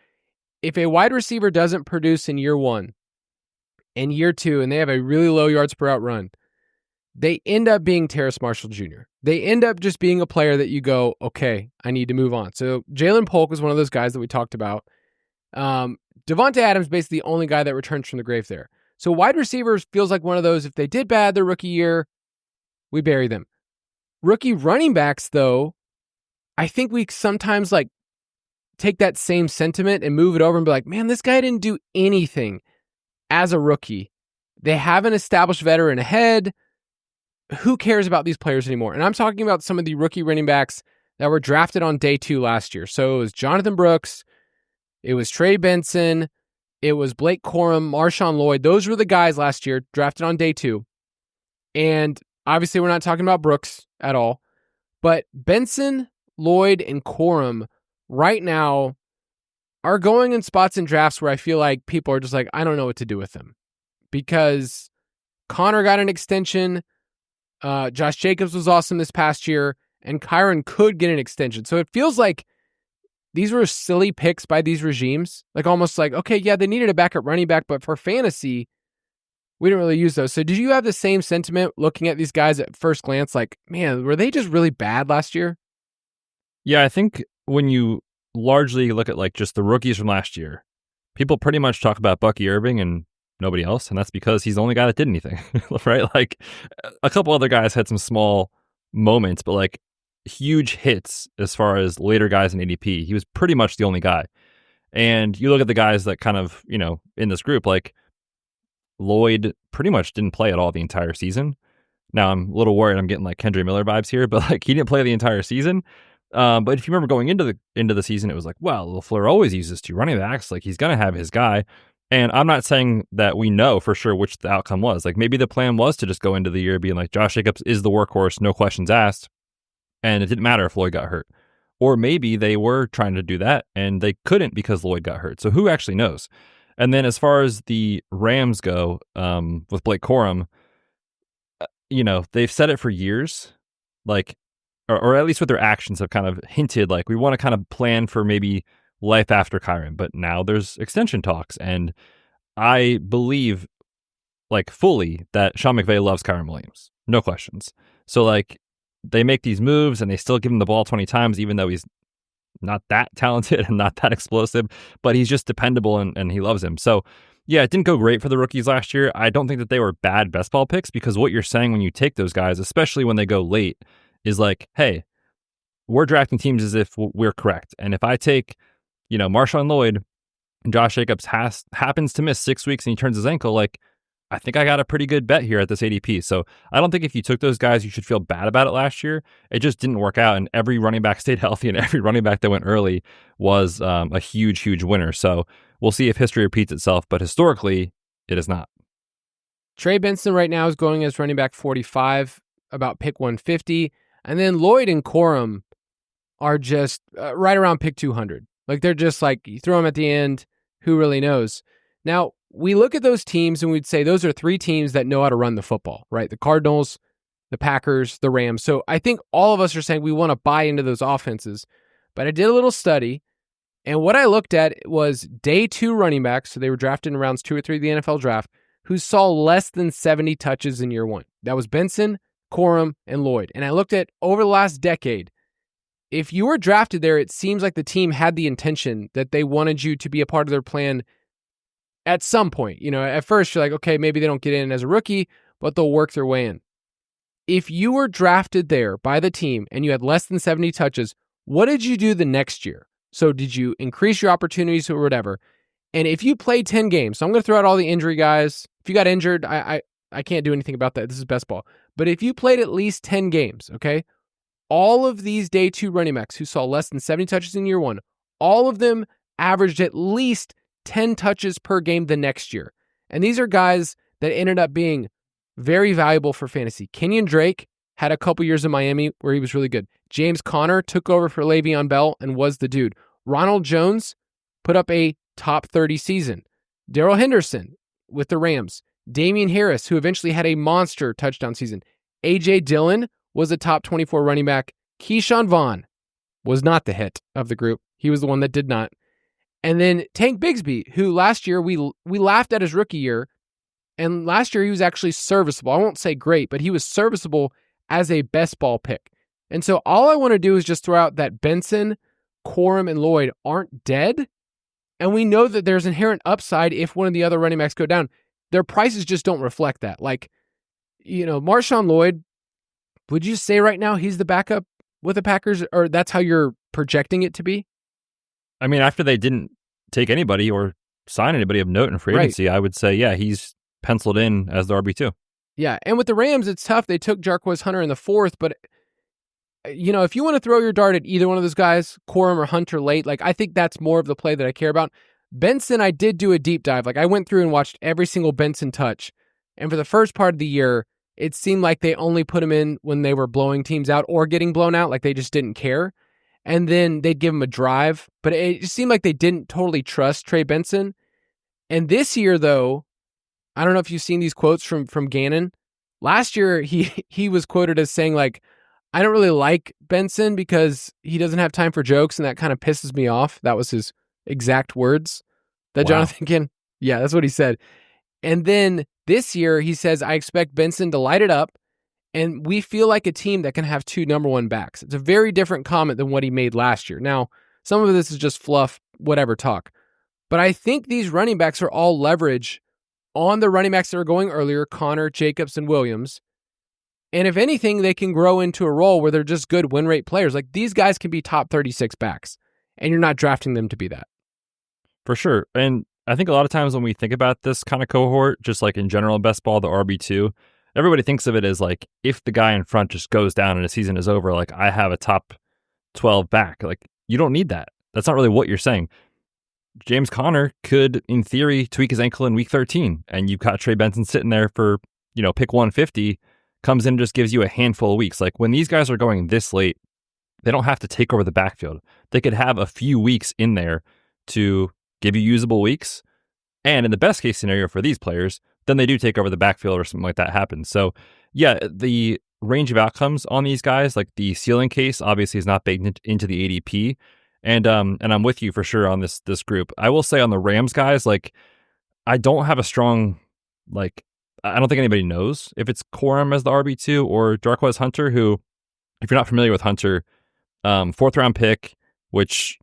D: If a wide receiver doesn't produce in year 1 and year 2, and they have a really low yards per out run, they end up being Terrace Marshall Jr. They end up just being a player that you go, okay, I need to move on. So Jalen Polk was one of those guys that we talked about. Devontae Adams basically the only guy that returns from the grave there. So wide receivers feels like one of those, if they did bad their rookie year, we bury them. Rookie running backs, though, I think we sometimes take that same sentiment and move it over and be like, man, this guy didn't do anything as a rookie. They have an established veteran ahead. Who cares about these players anymore? And I'm talking about some of the rookie running backs that were drafted on day 2 last year. So it was Jonathan Brooks, it was Trey Benson, it was Blake Corum, Marshawn Lloyd. Those were the guys last year drafted on day 2. And obviously, we're not talking about Brooks at all, but Benson, Lloyd, and Corum right now are going in spots in drafts where I feel like people are just like, I don't know what to do with them. Because Connor got an extension, Josh Jacobs was awesome this past year, and Kyron could get an extension. So it feels like these were silly picks by these regimes. Almost like, okay, yeah, they needed a backup running back, but for fantasy, we didn't really use those. So did you have the same sentiment looking at these guys at first glance? Like, man, were they just really bad last year?
E: Yeah, I think when you largely look at just the rookies from last year, people pretty much talk about Bucky Irving and nobody else. And that's because he's the only guy that did anything, right? A couple other guys had some small moments, but huge hits as far as later guys in ADP. He was pretty much the only guy. And you look at the guys that kind of, in this group, Lloyd pretty much didn't play at all the entire season. Now I'm a little worried I'm getting Kendre Miller vibes here, but he didn't play the entire season. But if you remember going into the season, it was LaFleur always uses 2 running backs. He's going to have his guy. And I'm not saying that we know for sure which the outcome was. Maybe the plan was to just go into the year being Josh Jacobs is the workhorse, no questions asked. And it didn't matter if Lloyd got hurt. Or maybe they were trying to do that and they couldn't because Lloyd got hurt. So who actually knows? And then as far as the Rams go, with Blake Corum, they've said it for years, or at least with their actions have kind of hinted, we want to kind of plan for maybe life after Kyron. But now there's extension talks. And I believe, fully that Sean McVay loves Kyron Williams. No questions. So like they make these moves and they still give him the ball 20 times, even though he's not that talented and not that explosive, but he's just dependable and he loves him. So yeah, it didn't go great for the rookies last year. I don't think that they were bad best ball picks, because what you're saying when you take those guys, especially when they go late, is like, hey, we're drafting teams as if we're correct. And if I take, Marshawn Lloyd and Josh Jacobs happens to miss 6 weeks and he turns his ankle, like, I think I got a pretty good bet here at this ADP. So I don't think if you took those guys, you should feel bad about it last year. It just didn't work out, and every running back stayed healthy, and every running back that went early was a huge, huge winner. So we'll see if history repeats itself, but historically, it is not.
D: Trey Benson right now is going as running back 45, about pick 150. And then Lloyd and Corum are just right around pick 200. Like, they're just like, you throw them at the end, who really knows? Now, we look at those teams and we'd say those are three teams that know how to run the football, right? The Cardinals, the Packers, the Rams. So I think all of us are saying we want to buy into those offenses. But I did a little study, and what I looked at was day 2 running backs, so they were drafted in rounds 2 or 3 of the NFL draft, who saw less than 70 touches in year 1. That was Benson, Corum, and Lloyd. And I looked at over the last decade, if you were drafted there, it seems like the team had the intention that they wanted you to be a part of their plan at some point. At first you're like, okay, maybe they don't get in as a rookie, but they'll work their way in. If you were drafted there by the team and you had less than 70 touches, what did you do the next year? So did you increase your opportunities or whatever? And if you played 10 games, so I'm going to throw out all the injury guys. If you got injured, I can't do anything about that. This is best ball. But if you played at least 10 games, okay, all of these day 2 running backs who saw less than 70 touches in year 1, all of them averaged at least 10 touches per game the next year. And these are guys that ended up being very valuable for fantasy. Kenyon Drake had a couple years in Miami where he was really good. James Conner took over for Le'Veon Bell and was the dude. Ronald Jones put up a top 30 season. Darrell Henderson with the Rams. Damian Harris, who eventually had a monster touchdown season. A.J. Dillon was a top 24 running back. Keyshawn Vaughn was not the hit of the group. He was the one that did not. And then Tank Bigsby, who last year we laughed at his rookie year, and last year he was actually serviceable. I won't say great, but he was serviceable as a best ball pick. And so all I want to do is just throw out that Benson, Corum, and Lloyd aren't dead, and we know that there's inherent upside if one of the other running backs go down. Their prices just don't reflect that. Like, Marshawn Lloyd, would you say right now he's the backup with the Packers, or that's how you're projecting it to be?
E: I mean, after they didn't take anybody or sign anybody of note in free agency, I would say, yeah, he's penciled in as the RB2.
D: Yeah, and with the Rams, it's tough. They took Jarquez Hunter in the 4th, but, if you want to throw your dart at either one of those guys, Corum or Hunter late, like, I think that's more of the play that I care about. Benson, I did do a deep dive. Like, I went through and watched every single Benson touch, and for the first part of the year, it seemed like they only put him in when they were blowing teams out or getting blown out, like they just didn't care. And then they'd give him a drive, but it just seemed like they didn't totally trust Trey Benson. And this year, though, I don't know if you've seen these quotes from Gannon. Last year, he was quoted as saying, like, I don't really like Benson because he doesn't have time for jokes, and that kind of pisses me off. That was his exact words. That wow. Jonathan Gannon, yeah, that's what he said. And then this year, he says, I expect Benson to light it up, and we feel like a team that can have 2 number 1 backs. It's a very different comment than what he made last year. Now, some of this is just fluff, whatever talk. But I think these running backs are all leverage on the running backs that were going earlier, Connor, Jacobs, and Williams. And if anything, they can grow into a role where they're just good win rate players. Like, these guys can be top 36 backs, and you're not drafting them to be that.
E: For sure. And I think a lot of times when we think about this kind of cohort, just like in general, best ball, the RB2, everybody thinks of it as like, if the guy in front just goes down and the season is over, like, I have a top 12 back. Like, you don't need that. That's not really what you're saying. James Conner could, in theory, tweak his ankle in week 13, and you've got Trey Benson sitting there for, pick 150, comes in and just gives you a handful of weeks. Like, when these guys are going this late, they don't have to take over the backfield. They could have a few weeks in there to give you usable weeks. And in the best case scenario for these players, then they do take over the backfield or something like that happens. So yeah, the range of outcomes on these guys, like the ceiling case obviously is not baked into the ADP. And I'm with you for sure on this group. I will say on the Rams guys, like, I don't have a strong like I don't think anybody knows if it's Corum as the RB2 or Jarquez Hunter, who, if you're not familiar with Hunter, 4th round pick, which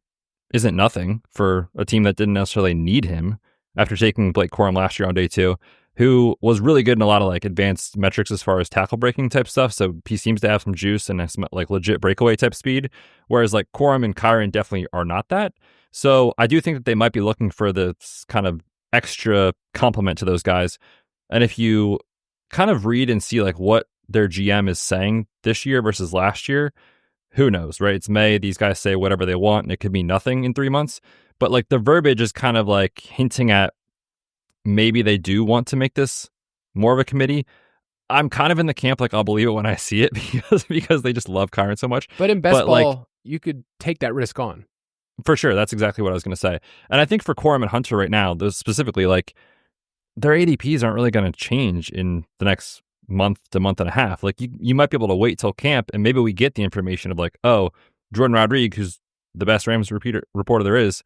E: isn't nothing for a team that didn't necessarily need him after taking Blake Corum last year on day 2, who was really good in a lot of like advanced metrics as far as tackle breaking type stuff. So he seems to have some juice and some like legit breakaway type speed, whereas like Corum and Kyren definitely are not that. So I do think that they might be looking for this kind of extra complement to those guys. And if you kind of read and see like what their GM is saying this year versus last year, who knows, right? It's May. These guys say whatever they want and it could mean nothing in 3 months. But like the verbiage is kind of like hinting at maybe they do want to make this more of a committee. I'm kind of in the camp like I'll believe it when I see it because they just love Kyren so much.
D: But in best ball, you could take that risk on.
E: For sure. That's exactly what I was going to say. And I think for Corum and Hunter right now, those specifically, like their ADPs aren't really going to change in the next month to month and a half. Like you might be able to wait till camp and maybe we get the information of like, oh, Jordan Rodriguez, who's the best Rams reporter there is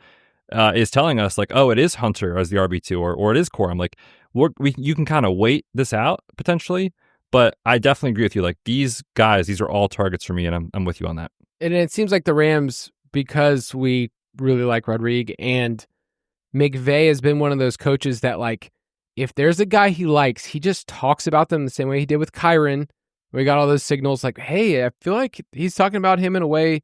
E: telling us like, oh, it is Hunter as the RB2 or it is Corum. Like you can kind of wait this out potentially, but I definitely agree with you. Like these guys, these are all targets for me, and I'm with you on that.
D: And it seems like the Rams, because we really like Rodriguez, and McVay has been one of those coaches that like, if there's a guy he likes, he just talks about them the same way he did with Kyren. We got all those signals like, hey, I feel like he's talking about him in a way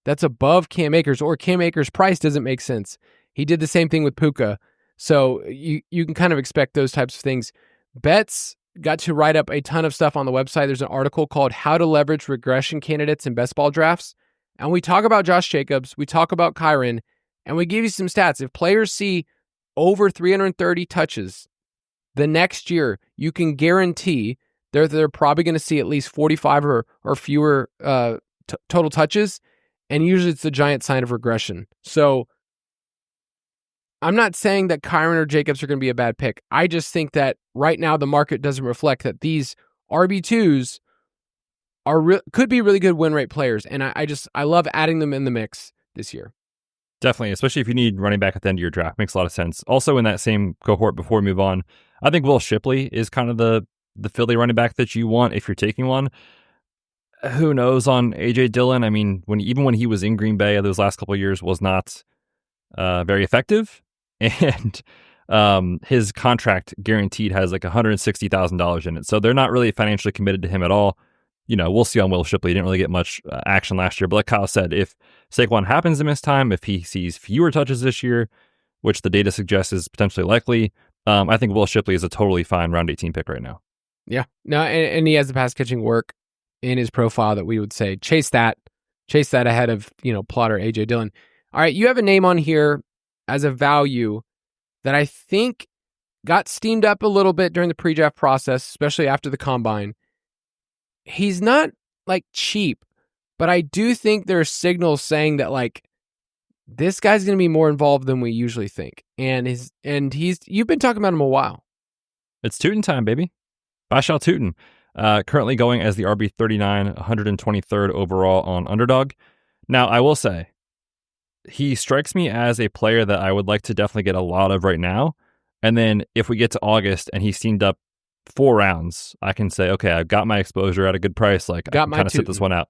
D: that's above Cam Akers, or Cam Akers' price doesn't make sense. He did the same thing with Puka. So you can kind of expect those types of things. Betz got to write up a ton of stuff on the website. There's an article called How to Leverage Regression Candidates in Best Ball Drafts. And we talk about Josh Jacobs, we talk about Kyren, and we give you some stats. If players see over 330 touches the next year, you can guarantee they're probably going to see at least 45 or fewer total touches. And usually it's the giant sign of regression. So I'm not saying that Kyren or Jacobs are going to be a bad pick. I just think that right now the market doesn't reflect that these RB2s could be really good win rate players. And I love adding them in the mix this year.
E: Definitely, especially if you need running back at the end of your draft. Makes a lot of sense. Also in that same cohort, before we move on, I think Will Shipley is kind of the Philly running back that you want if you're taking one. Who knows on A.J. Dillon? I mean, even when he was in Green Bay those last couple of years was not very effective. And his contract guaranteed has like $160,000 in it. So they're not really financially committed to him at all. You know, we'll see on Will Shipley. He didn't really get much action last year. But like Kyle said, if Saquon happens to miss time, if he sees fewer touches this year, which the data suggests is potentially likely, I think Will Shipley is a totally fine round 18 pick right now.
D: Yeah. No, and he has the pass catching work in his profile that we would say chase that ahead of, plotter A.J. Dillon. All right, you have a name on here as a value that I think got steamed up a little bit during the pre-draft process, especially after the combine. He's not like cheap, but I do think there are signals saying that like this guy's going to be more involved than we usually think. And you've been talking about him a while.
E: It's Tootin time, baby. Bashal Tootin. Currently going as the RB39, 123rd overall on Underdog. Now, I will say, he strikes me as a player that I would like to definitely get a lot of right now. And then if we get to August and he's steamed up 4 rounds, I can say, okay, I've got my exposure at a good price. Like, I can kind of sit this one out.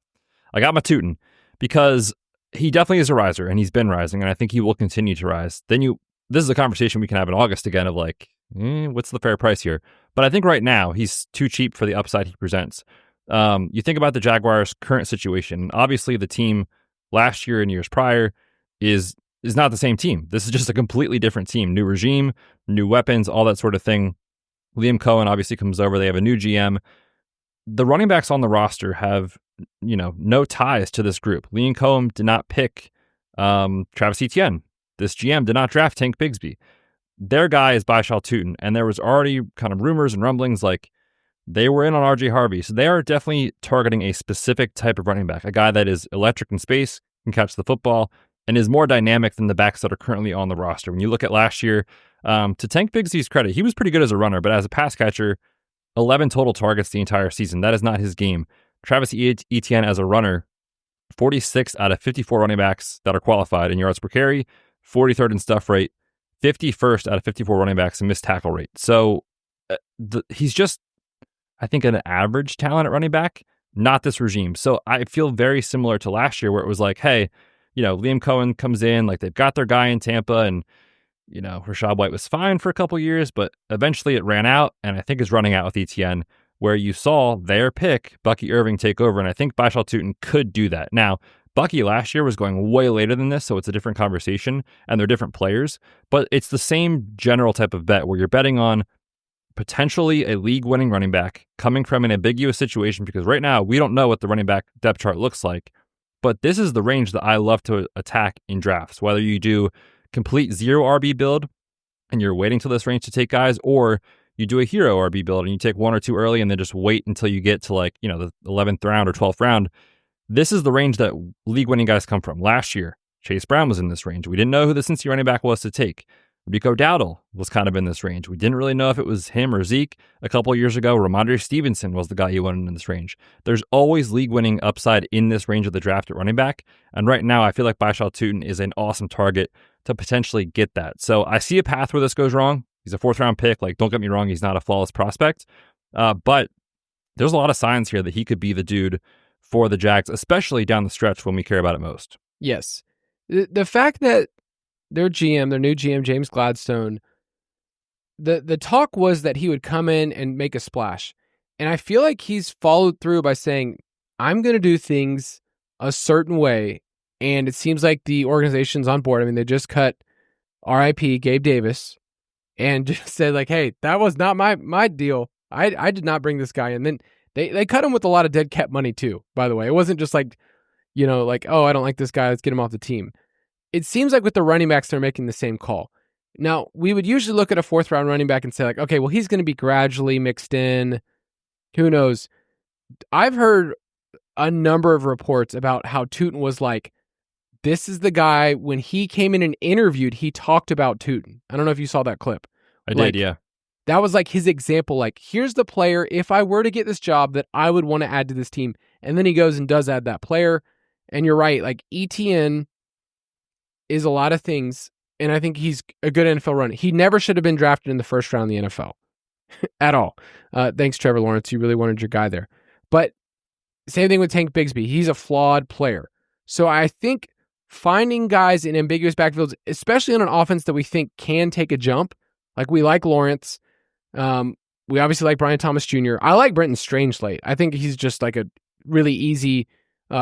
E: I got my Tootin because he definitely is a riser and he's been rising, and I think he will continue to rise. This is a conversation we can have in August again of like, what's the fair price here? But I think right now he's too cheap for the upside he presents. You think about the Jaguars' current situation. Obviously, the team last year and years prior is not the same team. This is just a completely different team. New regime, new weapons, all that sort of thing. Liam Cohen obviously comes over. They have a new GM. The running backs on the roster have, no ties to this group. Liam Cohen did not pick Travis Etienne. This GM did not draft Tank Bigsby. Their guy is Bashal Tootin, and there was already kind of rumors and rumblings like they were in on RJ Harvey. So they are definitely targeting a specific type of running back, a guy that is electric in space, can catch the football, and is more dynamic than the backs that are currently on the roster. When you look at last year, to Tank Bigsby's credit, he was pretty good as a runner, but as a pass catcher, 11 total targets the entire season. That is not his game. Travis Etienne as a runner, 46 out of 54 running backs that are qualified in yards per carry, 43rd in stuff rate, 51st out of 54 running backs in missed tackle rate. So he's just, I think, an average talent at running back, not this regime. So I feel very similar to last year where it was like, hey, Liam Cohen comes in, like they've got their guy in Tampa, and Rachaad White was fine for a couple years, but eventually it ran out, and I think is running out with ETN, where you saw their pick, Bucky Irving, take over, and I think Baishal Tutin could do that. Now, Bucky last year was going way later than this, so it's a different conversation, and they're different players, but it's the same general type of bet where you're betting on potentially a league-winning running back coming from an ambiguous situation, because right now we don't know what the running back depth chart looks like, but this is the range that I love to attack in drafts, whether you do complete zero RB build and you're waiting till this range to take guys, or you do a hero RB build and you take one or two early and then just wait until you get to the 11th round or 12th round. This is the range that league winning guys come from. Last year, Chase Brown was in this range. We didn't know who the Cincy running back was to take. Rico Dowdle was kind of in this range. We didn't really know if it was him or Zeke. A couple of years ago, Ramondre Stevenson was the guy you wanted in this range. There's always league-winning upside in this range of the draft at running back, and right now I feel like Baishal Tutin is an awesome target to potentially get that. So I see a path where this goes wrong. He's a fourth-round pick. Don't get me wrong, he's not a flawless prospect, but there's a lot of signs here that he could be the dude for the Jags, especially down the stretch when we care about it most.
D: Yes. The fact that their new GM, James Gladstone, the talk was that he would come in and make a splash. And I feel like he's followed through by saying, I'm going to do things a certain way. And it seems like the organization's on board. I mean, they just cut RIP Gabe Davis and just said hey, that was not my deal. I did not bring this guy in. Then they cut him with a lot of dead cap money too, by the way. It wasn't just oh, I don't like this guy, let's get him off the team. It seems like with the running backs, they're making the same call. Now, we would usually look at a fourth-round running back and say, okay, well, he's going to be gradually mixed in. Who knows? I've heard a number of reports about how Tutin was this is the guy, when he came in and interviewed, he talked about Tutin. I don't know if you saw that clip.
E: I did, yeah.
D: That was his example. Here's the player, if I were to get this job, that I would want to add to this team. And then he goes and does add that player. And you're right, ETN is a lot of things, and I think he's a good NFL runner. He never should have been drafted in the first round in the NFL at all. Thanks, Trevor Lawrence. You really wanted your guy there. But same thing with Tank Bigsby. He's a flawed player. So I think finding guys in ambiguous backfields, especially on an offense that we think can take a jump, we like Lawrence. We obviously like Brian Thomas Jr. I like Brenton Strange late. I think he's just a really easy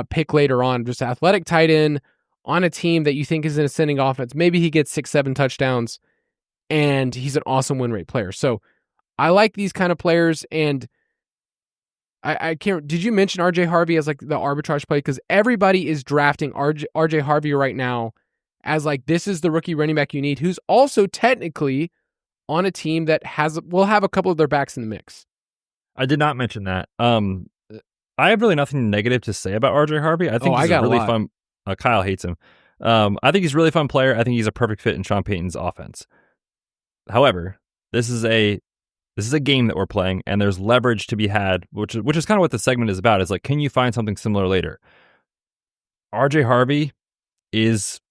D: pick later on, just athletic tight end on a team that you think is an ascending offense. Maybe he gets 6-7 touchdowns, and he's an awesome win rate player. So I like these kind of players, and I can't. Did you mention RJ Harvey as the arbitrage play? Because everybody is drafting RJ Harvey right now as this is the rookie running back you need, who's also technically on a team that will have a couple of their backs in the mix.
E: I did not mention that. I have really nothing negative to say about RJ Harvey. I think he's a really fun. Kyle hates him. I think he's a really fun player. I think he's a perfect fit in Sean Payton's offense. However, this is a game that we're playing, and there's leverage to be had, which is kind of what the segment is about. Is can you find something similar later? RJ Harvey is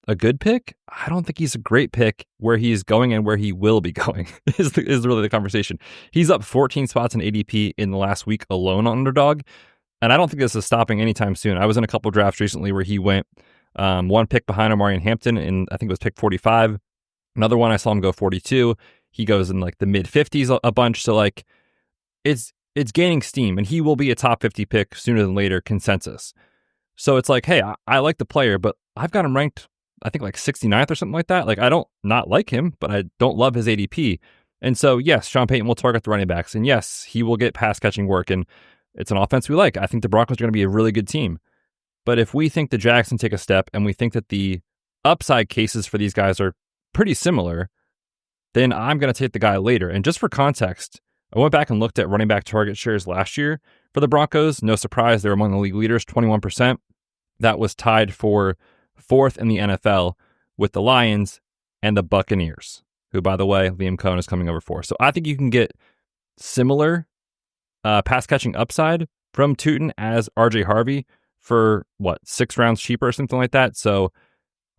E: a good pick. I don't think he's a great pick where he's going and where he will be going is really the conversation. He's up 14 spots in ADP in the last week alone on Underdog. And I don't think this is stopping anytime soon. I was in a couple drafts recently where he went one pick behind Omarion Hampton, and I think it was pick 45. Another one, I saw him go 42. He goes in the mid 50s a bunch. So it's gaining steam, and he will be a top 50 pick sooner than later consensus. So it's hey, I like the player, but I've got him ranked, I think 69th or something like that. I don't not like him, but I don't love his ADP. And so yes, Sean Payton will target the running backs, and yes, he will get pass catching work, and it's an offense we like. I think the Broncos are going to be a really good team. But if we think the Jags can take a step, and we think that the upside cases for these guys are pretty similar, then I'm going to take the guy later. And just for context, I went back and looked at running back target shares last year for the Broncos. No surprise, they were among the league leaders, 21%. That was tied for fourth in the NFL with the Lions and the Buccaneers, who, by the way, Liam Cohen is coming over for. So I think you can get similar pass catching upside from Tutin as RJ Harvey for 6 rounds cheaper or something like that. So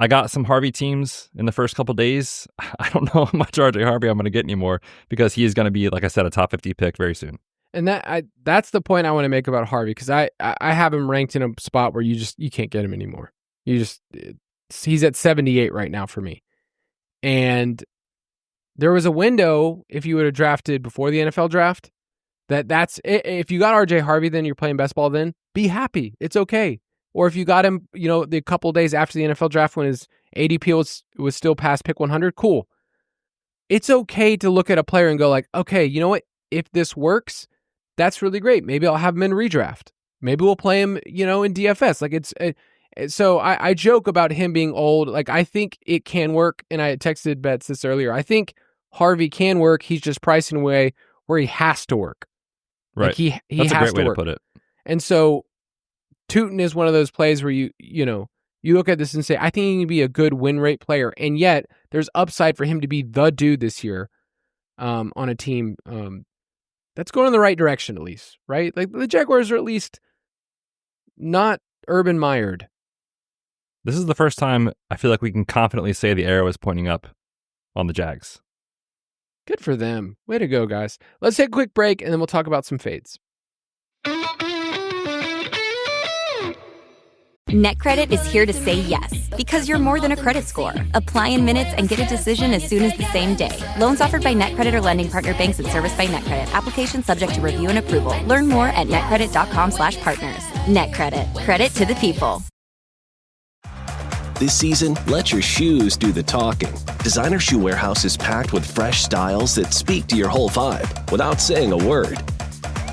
E: I got some Harvey teams in the first couple days. I don't know how much RJ Harvey I'm going to get anymore because he is going to be, like I said, a top 50 pick very soon.
D: And that's the point I want to make about Harvey, because I have him ranked in a spot where you can't get him anymore. He's at 78 right now for me. And there was a window, if you would have drafted before the NFL draft, that's if you got RJ Harvey, then you're playing best ball, then be happy. It's okay. Or if you got him, the couple days after the NFL draft when his ADP was still past pick 100, cool. It's okay to look at a player and go like, okay, you know what? If this works, that's really great. Maybe I'll have him in redraft. Maybe we'll play him, in DFS. Like so I joke about him being old. Like, I think it can work. And I texted Betz this earlier. I think Harvey can work. He's just pricing away where he has to work.
E: Right.
D: Like he
E: that's
D: has
E: a great way
D: to work.
E: to put it.
D: And so Tootin is one of those plays where you look at this and say, I think he can be a good win rate player. And yet there's upside for him to be the dude this year on a team that's going in the right direction, at least, right? Like the Jaguars are at least not Urban Meyered.
E: This is the first time I feel like we can confidently say the arrow is pointing up on the Jags.
D: Good for them. Way to go, guys. Let's take a quick break, and then we'll talk about some fades.
J: NetCredit is here to say yes, because you're more than a credit score. Apply in minutes and get a decision as soon as the same day. Loans offered by NetCredit or lending partner banks and serviced by NetCredit. Application subject to review and approval. Learn more at netcredit.com/partners. NetCredit. Credit to the people.
L: This season, let your shoes do the talking. Designer Shoe Warehouse is packed with fresh styles that speak to your whole vibe without saying a word.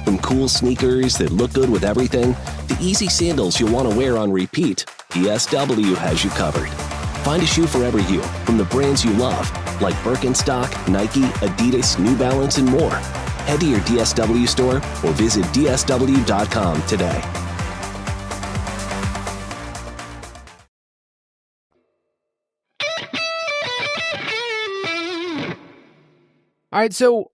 L: From cool sneakers that look good with everything, to easy sandals you'll want to wear on repeat, DSW has you covered. Find a shoe for every you, from the brands you love, like Birkenstock, Nike, Adidas, New Balance, and more. Head to your DSW store or visit dsw.com today.
D: All right, so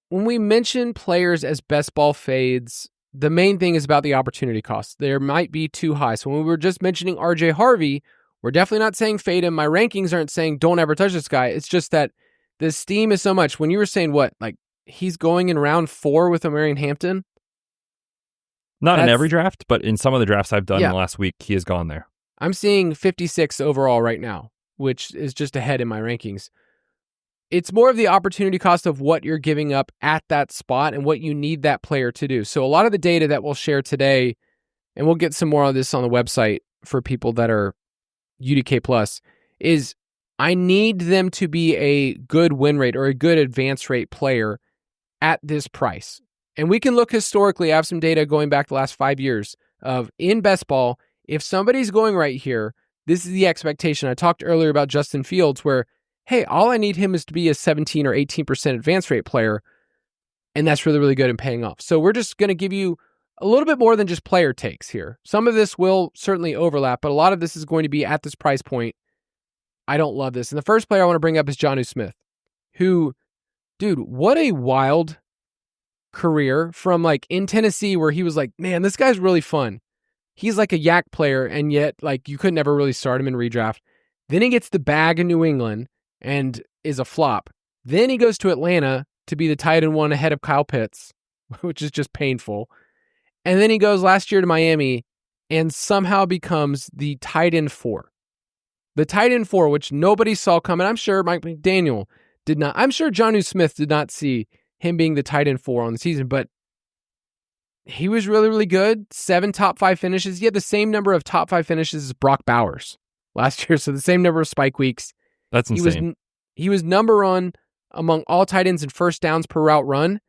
D: when we mention players as best ball fades, the main thing is about the opportunity cost. There might be too high. So when we were just mentioning RJ Harvey, we're definitely not saying fade him. My rankings aren't saying don't ever touch this guy. It's just that the steam is so much. When you were saying he's going in round 4 with Omarion Hampton?
E: Not in every draft, but in some of the drafts I've done in the last week, he has gone there.
D: I'm seeing 56 overall right now, which is just ahead in my rankings. It's more of the opportunity cost of what you're giving up at that spot and what you need that player to do. So a lot of the data that we'll share today, and we'll get some more of this on the website for people that are UDK plus, is I need them to be a good win rate or a good advance rate player at this price. And we can look historically. I have some data going back the last 5 years of in best ball, if somebody's going right here, this is the expectation. I talked earlier about Justin Fields where, hey, all I need him is to be a 17 or 18% advance rate player, and that's really, really good and paying off. So we're just going to give you a little bit more than just player takes here. Some of this will certainly overlap, but a lot of this is going to be at this price point. I don't love this. And the first player I want to bring up is Jonnu Smith, who, dude, what a wild career from in Tennessee where he was like, man, this guy's really fun. He's like a yak player, and yet you could never really start him in redraft. Then he gets the bag in New England and is a flop. Then he goes to Atlanta to be the tight end 1 ahead of Kyle Pitts, which is just painful. And then he goes last year to Miami and somehow becomes the tight end 4. The tight end 4, which nobody saw coming. I'm sure Mike McDaniel did not. I'm sure Jonnu Smith did not see him being the tight end 4 on the season, but he was really, really good. 7 top 5 finishes. He had the same number of top 5 finishes as Brock Bowers last year, so the same number of spike weeks.
E: That's insane.
D: He was number 1 among all tight ends in first downs per route run.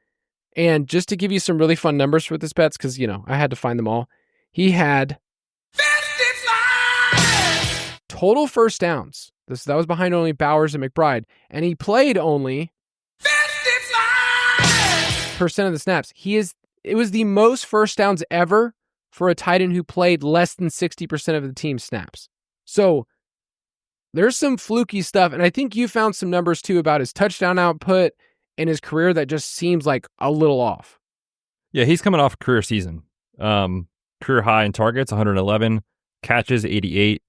D: And just to give you some really fun numbers for this, Betz, because, I had to find them all. He had 55 total first downs. That was behind only Bowers and McBride. And he played only 55% of the snaps. It was the most first downs ever for a tight end who played less than 60% of the team's snaps. So there's some fluky stuff, and I think you found some numbers too about his touchdown output and his career that just seems like a little off.
E: Yeah, he's coming off a career season. Career high in targets, 111, catches, 88.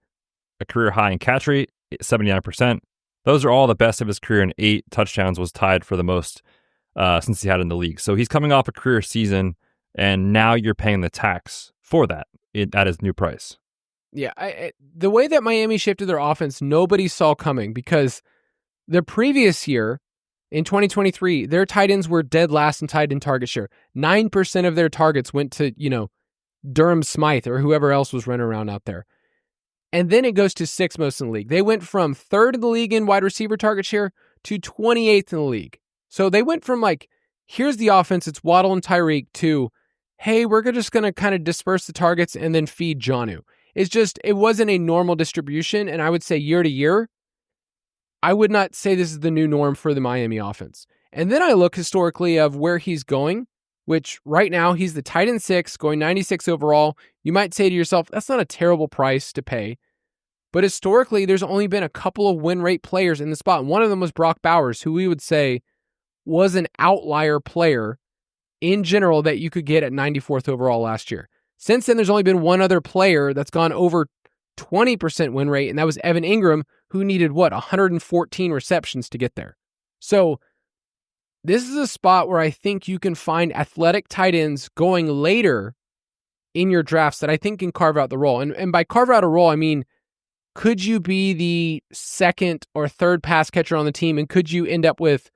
E: a career high in catch rate, 79%. Those are all the best of his career, and 8 touchdowns was tied for the most since he had in the league. So he's coming off a career season, and now you're paying the tax for that at his new price.
D: Yeah, the way that Miami shifted their offense, nobody saw coming, because the previous year, in 2023, their tight ends were dead last in tight end target share. 9% of their targets went to, Durham Smythe or whoever else was running around out there. And then it goes to 6th most in the league. They went from 3rd in the league in wide receiver target share to 28th in the league. So they went from here's the offense, it's Waddle and Tyreek, to, hey, we're just going to kind of disperse the targets and then feed Jonnu. It wasn't a normal distribution. And I would say year to year, I would not say this is the new norm for the Miami offense. And then I look historically of where he's going, which right now he's the tight end 6, going 96 overall. You might say to yourself, that's not a terrible price to pay. But historically, there's only been a couple of win rate players in the spot. And one of them was Brock Bowers, who we would say was an outlier player in general that you could get at 94th overall last year. Since then, there's only been one other player that's gone over 20% win rate, and that was Evan Ingram, who needed 114 receptions to get there. So this is a spot where I think you can find athletic tight ends going later in your drafts that I think can carve out the role. And by carve out a role, I mean, could you be the 2nd or 3rd pass catcher on the team, and could you end up with,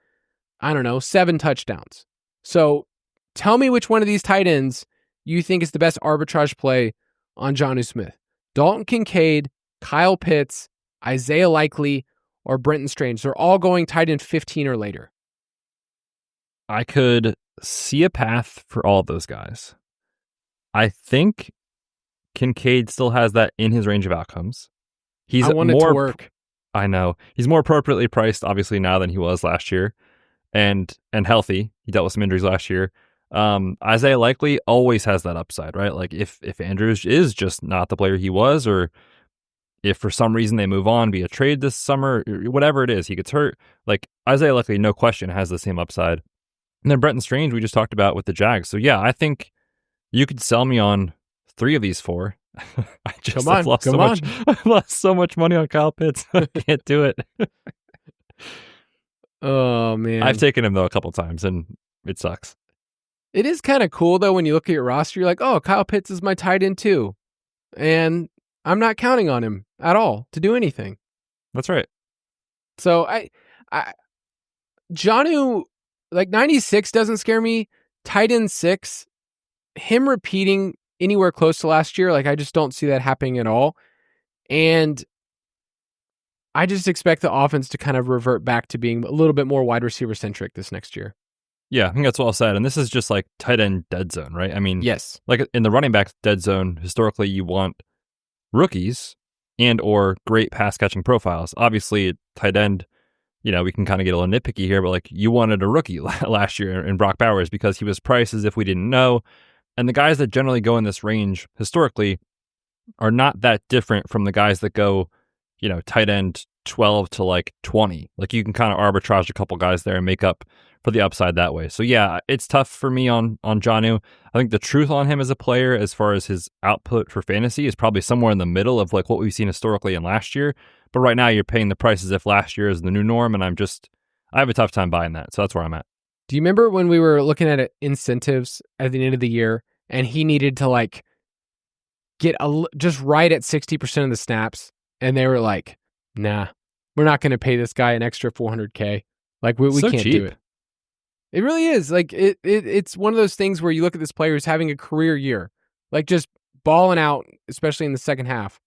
D: 7 touchdowns? So tell me which one of these tight ends you think is the best arbitrage play on Jonnu Smith. Dalton Kincaid, Kyle Pitts, Isaiah Likely, or Brenton Strange. They're all going tight end 15 or later.
E: I could see a path for all of those guys. I think Kincaid still has that in his range of outcomes.
D: I want it to work.
E: I know. He's more appropriately priced, obviously, now than he was last year, and healthy. He dealt with some injuries last year. Isaiah Likely always has that upside, right? Like if Andrews is just not the player he was, or if for some reason they move on via trade this summer, whatever it is, he gets hurt. Like Isaiah Likely, no question, has the same upside. And then Brenton Strange, we just talked about with the Jags. So yeah, I think you could sell me on 3 of these 4. I just lost so much money on Kyle Pitts. I can't do it.
D: Oh man,
E: I've taken him though a couple times, and it sucks.
D: It is kind of cool though when you look at your roster. You're like, oh, Kyle Pitts is my tight end too, and I'm not counting on him at all to do anything.
E: That's right.
D: So I Jonnu, 96 doesn't scare me. Tight end 6, him repeating anywhere close to last year, I just don't see that happening at all. And I just expect the offense to kind of revert back to being a little bit more wide receiver centric this next year.
E: Yeah, I think that's well said. And this is just tight end dead zone, right? I mean,
D: yes.
E: In the running back dead zone, historically, you want rookies and or great pass catching profiles. Obviously, tight end, we can kind of get a little nitpicky here, but you wanted a rookie last year in Brock Bowers because he was priced as if we didn't know. And the guys that generally go in this range historically are not that different from the guys that go, tight end 12 to 20. You can kind of arbitrage a couple guys there and make up for the upside that way. So yeah, it's tough for me on Jonnu. I think the truth on him as a player, as far as his output for fantasy, is probably somewhere in the middle of what we've seen historically in last year. But right now you're paying the price as if last year is the new norm, and I have a tough time buying that. So that's where I'm at.
D: Do you remember when we were looking at incentives at the end of the year, and he needed to get just right at 60% of the snaps, and they were like, nah, we're not going to pay this guy an extra $400K. We can't do it. It really is. It's one of those things where you look at this player who's having a career year, just balling out, especially in the second half,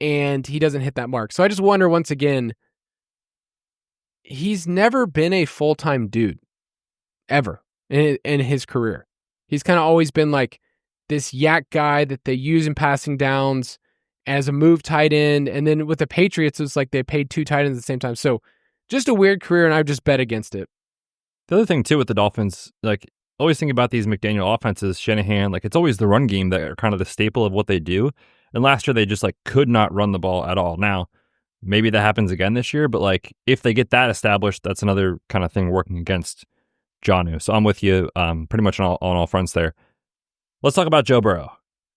D: and he doesn't hit that mark. So I just wonder, once again, he's never been a full-time dude, ever, in his career. He's kind of always been this yak guy that they use in passing downs as a move tight end. And then with the Patriots, it's they paid 2 tight ends at the same time. So just a weird career, and I've just bet against it.
E: The other thing, too, with the Dolphins, always think about these McDaniel offenses, Shanahan, it's always the run game that are kind of the staple of what they do. And last year, they just, could not run the ball at all. Now, maybe that happens again this year, but, if they get that established, that's another kind of thing working against Jonnu. So I'm with you pretty much on all fronts there. Let's talk about Joe Burrow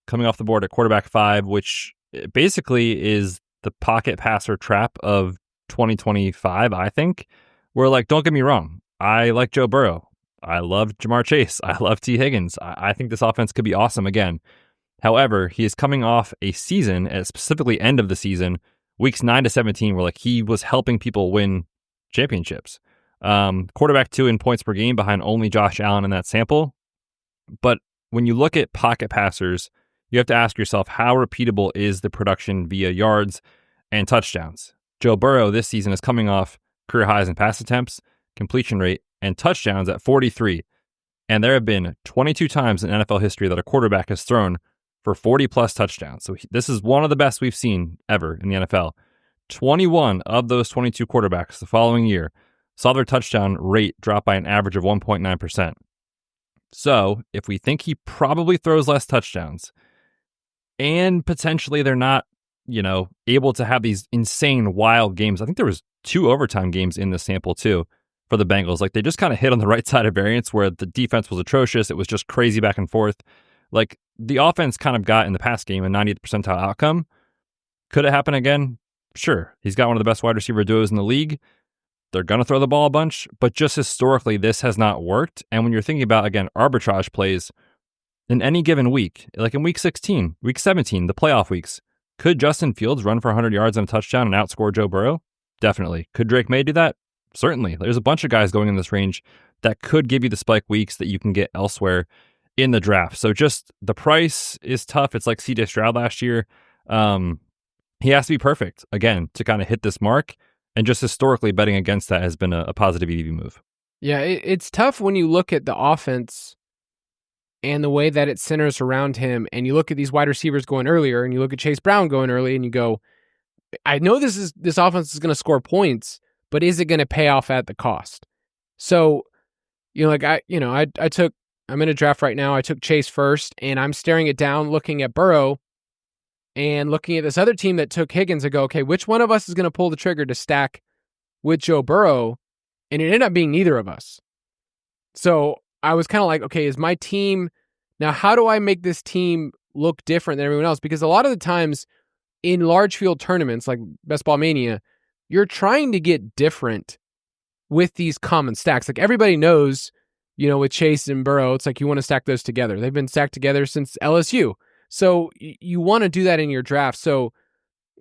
E: coming off the board at quarterback 5, which basically is the pocket passer trap of 2025, I think. Where, like, don't get me wrong, I like Joe Burrow. I love Jamar Chase. I love T. Higgins. I think this offense could be awesome again. However, he is coming off a season, specifically end of the season, weeks 9 to 17, where like he was helping people win championships. Quarterback 2 in points per game behind only Josh Allen in that sample. But when you look at pocket passers, you have to ask yourself, how repeatable is the production via yards and touchdowns? Joe Burrow this season is coming off career highs in pass attempts, completion rate, and touchdowns at 43. And there have been 22 times in NFL history that a quarterback has thrown for 40-plus touchdowns. So this is one of the best we've seen ever in the NFL. 21 of those 22 quarterbacks the following year saw their touchdown rate drop by an average of 1.9%. So if we think he probably throws less touchdowns, and potentially they're not, able to have these insane, wild games. I think there was 2 overtime games in the sample too for the Bengals. Like they just kind of hit on the right side of variance where the defense was atrocious. It was just crazy back and forth. Like the offense kind of got in the past game a 90th percentile outcome. Could it happen again? Sure. He's got one of the best wide receiver duos in the league. They're going to throw the ball a bunch, but just historically, this has not worked. And when you're thinking about, again, arbitrage plays in any given week, like in week 16, week 17, the playoff weeks, could Justin Fields run for 100 yards and a touchdown and outscore Joe Burrow? Definitely. Could Drake May do that? Certainly. There's a bunch of guys going in this range that could give you the spike weeks that you can get elsewhere in the draft. So just the price is tough. It's like CJ Stroud last year. He has to be perfect, again, to kind of hit this mark. And just historically, betting against that has been a positive EV move.
D: Yeah, it's tough when you look at the offense and the way that it centers around him, and you look at these wide receivers going earlier, and you look at Chase Brown going early, and you go, I know this offense is going to score points, but is it going to pay off at the cost? So, I'm in a draft right now. I took Chase first, and I'm staring it down, looking at Burrow, and looking at this other team that took Higgins. I go, okay, which one of us is going to pull the trigger to stack with Joe Burrow? And it ended up being neither of us. So I was kind of like, okay, is my team, now how do I make this team look different than everyone else? Because a lot of the times in large field tournaments like Best Ball Mania, you're trying to get different with these common stacks. Like everybody knows, with Chase and Burrow, it's like you want to stack those together. They've been stacked together since LSU. So you want to do that in your draft. So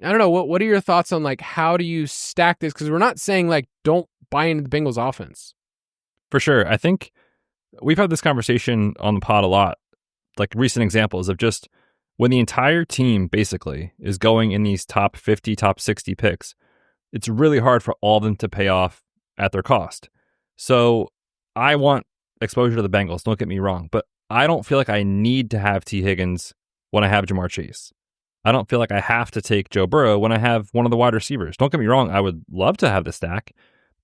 D: I don't know, what are your thoughts on like how do you stack this? Because we're not saying like don't buy into the Bengals offense.
E: For sure. I think we've had this conversation on the pod a lot, like recent examples of just when the entire team basically is going in these top 50, top 60 picks, it's really hard for all of them to pay off at their cost. So I want exposure to the Bengals, don't get me wrong, but I don't feel like I need to have T. Higgins when I have Jamar Chase. I don't feel like I have to take Joe Burrow when I have one of the wide receivers. Don't get me wrong, I would love to have the stack,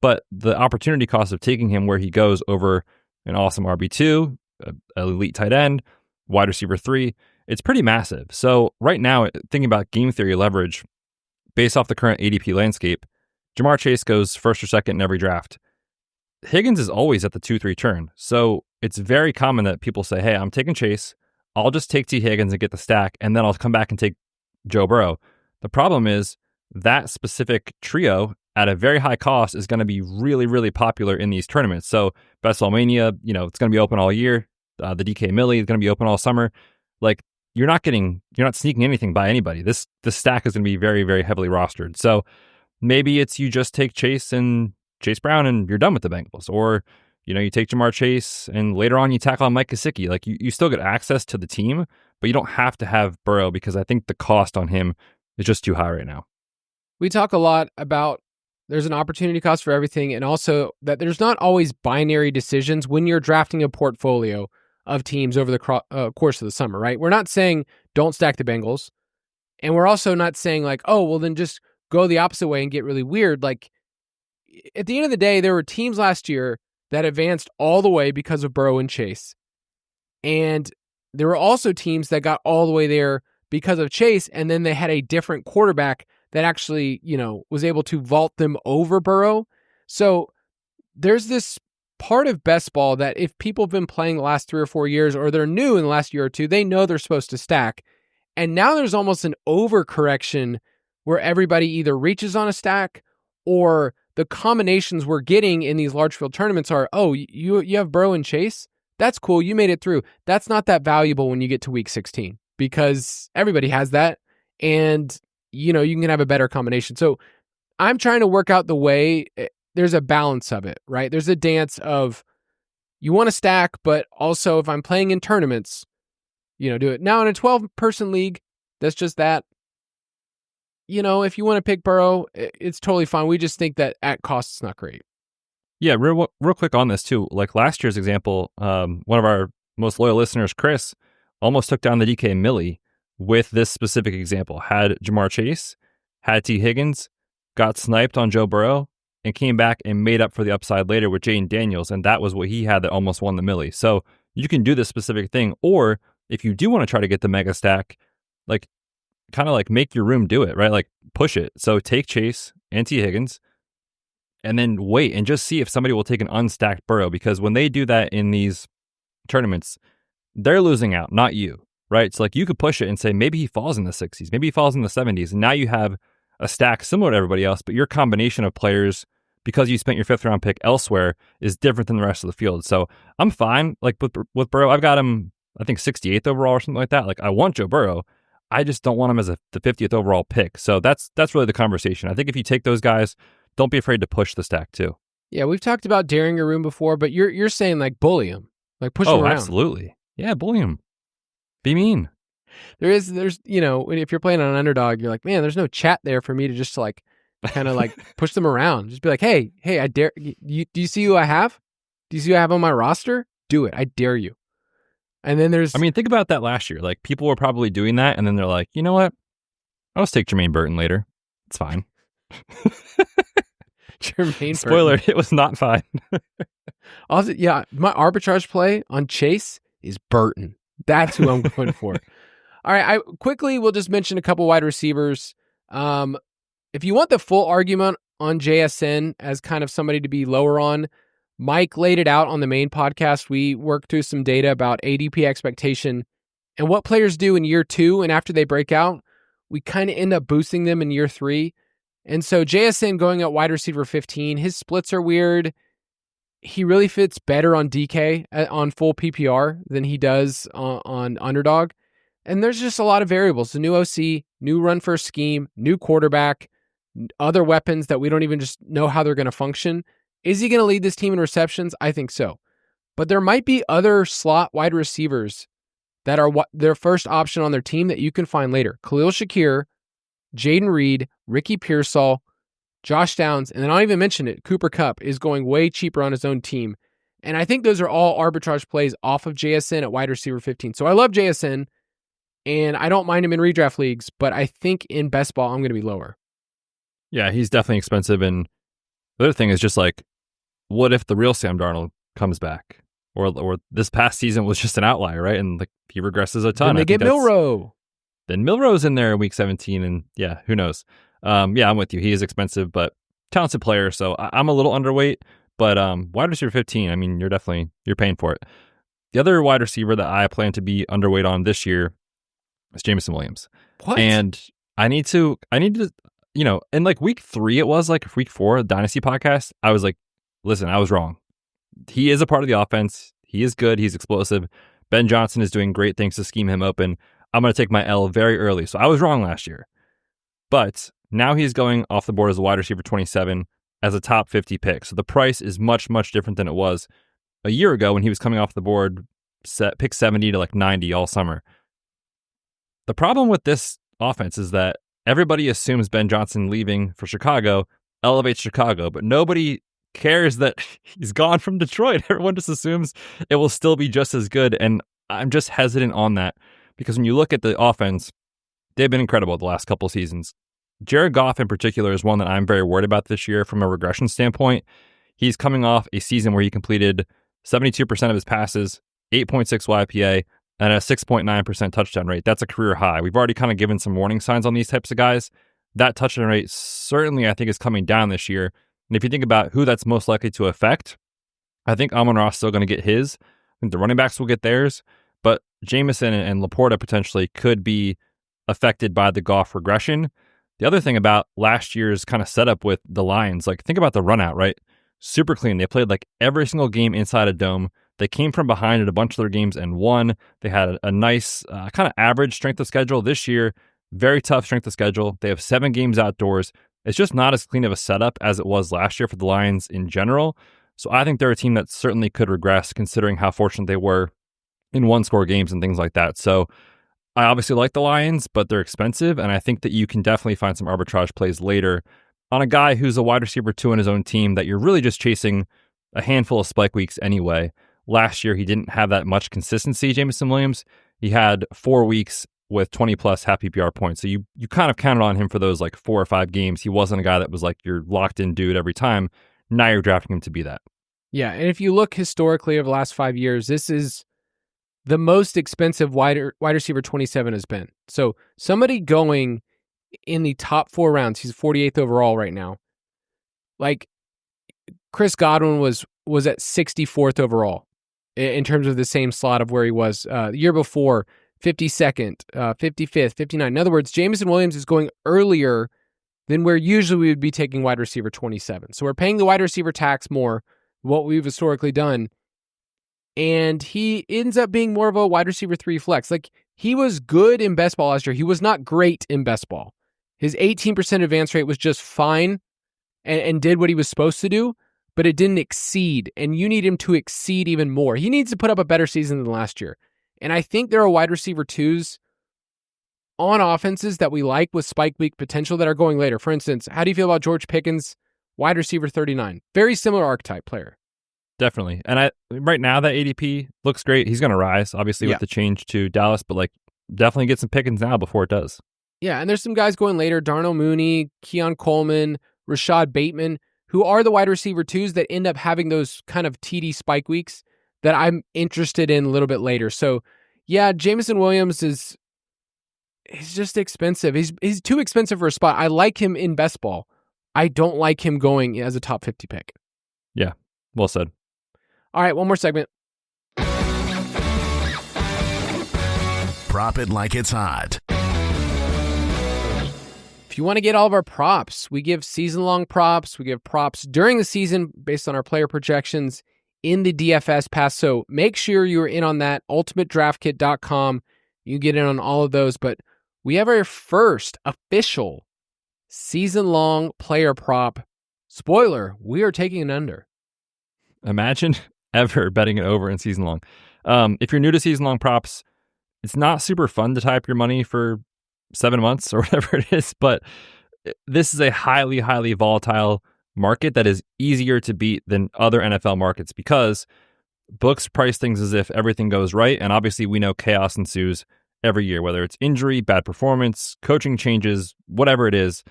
E: but the opportunity cost of taking him where he goes over an awesome RB2, an elite tight end, wide receiver 3, it's pretty massive. So right now, thinking about game theory leverage, based off the current ADP landscape, Jamar Chase goes first or second in every draft. Higgins is always at the 2-3 turn. So it's very common that people say, hey, I'm taking Chase, I'll just take T. Higgins and get the stack, and then I'll come back and take Joe Burrow. The problem is that specific trio at a very high cost is going to be really, really popular in these tournaments. So Best Ball Mania, it's going to be open all year. The DK Millie is going to be open all summer. Like you're not sneaking anything by anybody. This stack is going to be very, very heavily rostered. So maybe it's you just take Chase Brown and you're done with the Bengals, or you take Jamar Chase and later on you tackle on Mike Gesicki. Like you still get access to the team, but you don't have to have Burrow because I think the cost on him is just too high right now.
D: We talk a lot about there's an opportunity cost for everything, and also that there's not always binary decisions when you're drafting a portfolio of teams over the course of the summer, right? We're not saying don't stack the Bengals, and we're also not saying like, oh, well then just go the opposite way and get really weird. Like at the end of the day, there were teams last year that advanced all the way because of Burrow and Chase. And there were also teams that got all the way there because of Chase, and then they had a different quarterback that actually, was able to vault them over Burrow. So there's this part of best ball that if people have been playing the last 3 or 4 years, or they're new in the last year or two, they know they're supposed to stack. And now there's almost an overcorrection where everybody either reaches on a stack or the combinations we're getting in these large field tournaments are, oh, you have Burrow and Chase? That's cool. You made it through. That's not that valuable when you get to week 16 because everybody has that. And, you can have a better combination. So I'm trying to work out the way there's a balance of it, right? There's a dance of you want to stack, but also if I'm playing in tournaments, do it. Now in a 12-person league, that's just that. If you want to pick Burrow, it's totally fine. We just think that at cost, it's not great.
E: Yeah, real quick on this too. Like last year's example, one of our most loyal listeners, Chris, almost took down the DK Millie with this specific example. Had Jamar Chase, had T. Higgins, got sniped on Joe Burrow, and came back and made up for the upside later with Jaden Daniels, and that was what he had that almost won the Millie. So you can do this specific thing, or if you do want to try to get the mega stack, like kind of like make your room do it, right? Like push it. So take Chase and T. Higgins and then wait and just see if somebody will take an unstacked Burrow, because when they do that in these tournaments, they're losing out, not you, right? So like you could push it and say maybe he falls in the 60s, maybe he falls in the 70s, and now you have a stack similar to everybody else, but your combination of players, because you spent your 5th round pick elsewhere, is different than the rest of the field. So I'm fine. Like with Burrow, I've got him, I think 68th overall or something like that. Like I want Joe Burrow. I just don't want him as the 50th overall pick. So that's really the conversation. I think if you take those guys, don't be afraid to push the stack too.
D: Yeah, we've talked about daring your room before, but you're saying like bully him, like push him around. Oh,
E: absolutely. Yeah, bully him. Be mean.
D: There's if you're playing on an underdog, you're like, man, there's no chat there for me to just like kind of like push them around. Just be like, hey, I dare you. Do you see who I have? Do you see who I have on my roster? Do it. I dare you. And then
E: think about that last year. Like people were probably doing that, and then they're like, you know what? I'll just take Jermaine Burton later. It's fine.
D: Jermaine
E: Spoiler,
D: Burton.
E: It was not fine.
D: Also, yeah, my arbitrage play on Chase is Burton. That's who I'm going for. All right, we'll just mention a couple wide receivers. If you want the full argument on JSN as kind of somebody to be lower on, Mike laid it out on the main podcast. We worked through some data about ADP expectation and what players do in year 2. And after they break out, we kind of end up boosting them in year 3. And so JSN going at wide receiver 15, his splits are weird. He really fits better on DK on full PPR than he does on Underdog. And there's just a lot of variables. The new OC, new run first scheme, new quarterback, other weapons that we don't even just know how they're going to function. Is he going to lead this team in receptions? I think so. But there might be other slot wide receivers that are their first option on their team that you can find later. Khalil Shakir, Jaden Reed, Ricky Pearsall, Josh Downs, and then I'll even mention it, Cooper Kupp is going way cheaper on his own team. And I think those are all arbitrage plays off of JSN at wide receiver 15. So I love JSN, and I don't mind him in redraft leagues, but I think in best ball, I'm going to be lower.
E: Yeah, he's definitely expensive. And the other thing is just like, what if the real Sam Darnold comes back? Or this past season was just an outlier, right? And like he regresses a ton.
D: Then they get Milroe.
E: Then Milroe's in there in week 17, and yeah, who knows? Yeah, I'm with you. He is expensive, but talented player. So I'm a little underweight, but wide receiver 15, I mean, you're paying for it. The other wide receiver that I plan to be underweight on this year is Jameson Williams.
D: What?
E: And I need to, in like week 3, it was like week 4, Dynasty podcast. I was like, listen, I was wrong. He is a part of the offense. He is good. He's explosive. Ben Johnson is doing great things to scheme him open. I'm going to take my L very early. So I was wrong last year. But now he's going off the board as a wide receiver 27 as a top 50 pick. So the price is much, much different than it was a year ago when he was coming off the board, pick 70 to like 90 all summer. The problem with this offense is that everybody assumes Ben Johnson leaving for Chicago elevates Chicago, but nobody cares that he's gone from Detroit. Everyone just assumes it will still be just as good. And I'm just hesitant on that because when you look at the offense, they've been incredible the last couple seasons. Jared Goff in particular is one that I'm very worried about this year from a regression standpoint. He's coming off a season where he completed 72% of his passes, 8.6 YPA, and a 6.9% touchdown rate. That's a career high. We've already kind of given some warning signs on these types of guys. That touchdown rate certainly, I think, is coming down this year. And if you think about who that's most likely to affect, I think Amon-Ra is still going to get his. I think the running backs will get theirs. But Jameson and Laporta potentially could be affected by the Goff regression. The other thing about last year's kind of setup with the Lions, like think about the run out, right? Super clean. They played like every single game inside a dome. They came from behind in a bunch of their games and won. They had a nice kind of average strength of schedule this year. Very tough strength of schedule. They have 7 games outdoors. It's just not as clean of a setup as it was last year for the Lions in general. So I think they're a team that certainly could regress considering how fortunate they were in one-score games and things like that. So I obviously like the Lions, but they're expensive, and I think that you can definitely find some arbitrage plays later on a guy who's a wide receiver 2 in his own team that you're really just chasing a handful of spike weeks anyway. Last year, he didn't have that much consistency, Jameson Williams. He had 4 weeks with 20-plus half PPR points, so you kind of counted on him for those like 4 or 5 games. He wasn't a guy that was like your locked-in dude every time. Now you're drafting him to be that.
D: Yeah, and if you look historically over the last 5 years, this is the most expensive wide receiver 27 has been. So somebody going in the top 4 rounds, he's 48th overall right now. Like Chris Godwin was at 64th overall in terms of the same slot of where he was the year before, 52nd, 55th, 59th. In other words, Jameson Williams is going earlier than where usually we would be taking wide receiver 27. So we're paying the wide receiver tax more, what we've historically done. And he ends up being more of a wide receiver 3 flex. Like, he was good in best ball last year. He was not great in best ball. His 18% advance rate was just fine and did what he was supposed to do, but it didn't exceed. And you need him to exceed even more. He needs to put up a better season than last year. And I think there are wide receiver 2s on offenses that we like with spike week potential that are going later. For instance, how do you feel about George Pickens, wide receiver 39? Very similar archetype player.
E: Definitely. And right now that ADP looks great. He's going to rise, obviously, with the change to Dallas, but like definitely get some Pickens now before it does.
D: Yeah, and there's some guys going later, Darnell Mooney, Keon Coleman, Rashad Bateman, who are the wide receiver 2s that end up having those kind of TD spike weeks that I'm interested in a little bit later. So yeah, Jameson Williams he's just expensive. He's too expensive for a spot. I like him in best ball. I don't like him going as a top 50 pick.
E: Yeah, well said.
D: All right, one more segment.
C: Prop it like it's hot.
D: If you want to get all of our props, we give season-long props. We give props during the season based on our player projections in the DFS pass. So make sure you're in on that. UltimateDraftKit.com. You get in on all of those. But we have our first official season-long player prop. Spoiler, we are taking an under.
E: Imagine ever betting it over in season long. If you're new to season long props, it's not super fun to type your money for 7 months or whatever it is, but this is a highly, highly volatile market that is easier to beat than other NFL markets because books price things as if everything goes right. And obviously we know chaos ensues every year, whether it's injury, bad performance, coaching changes, whatever it is.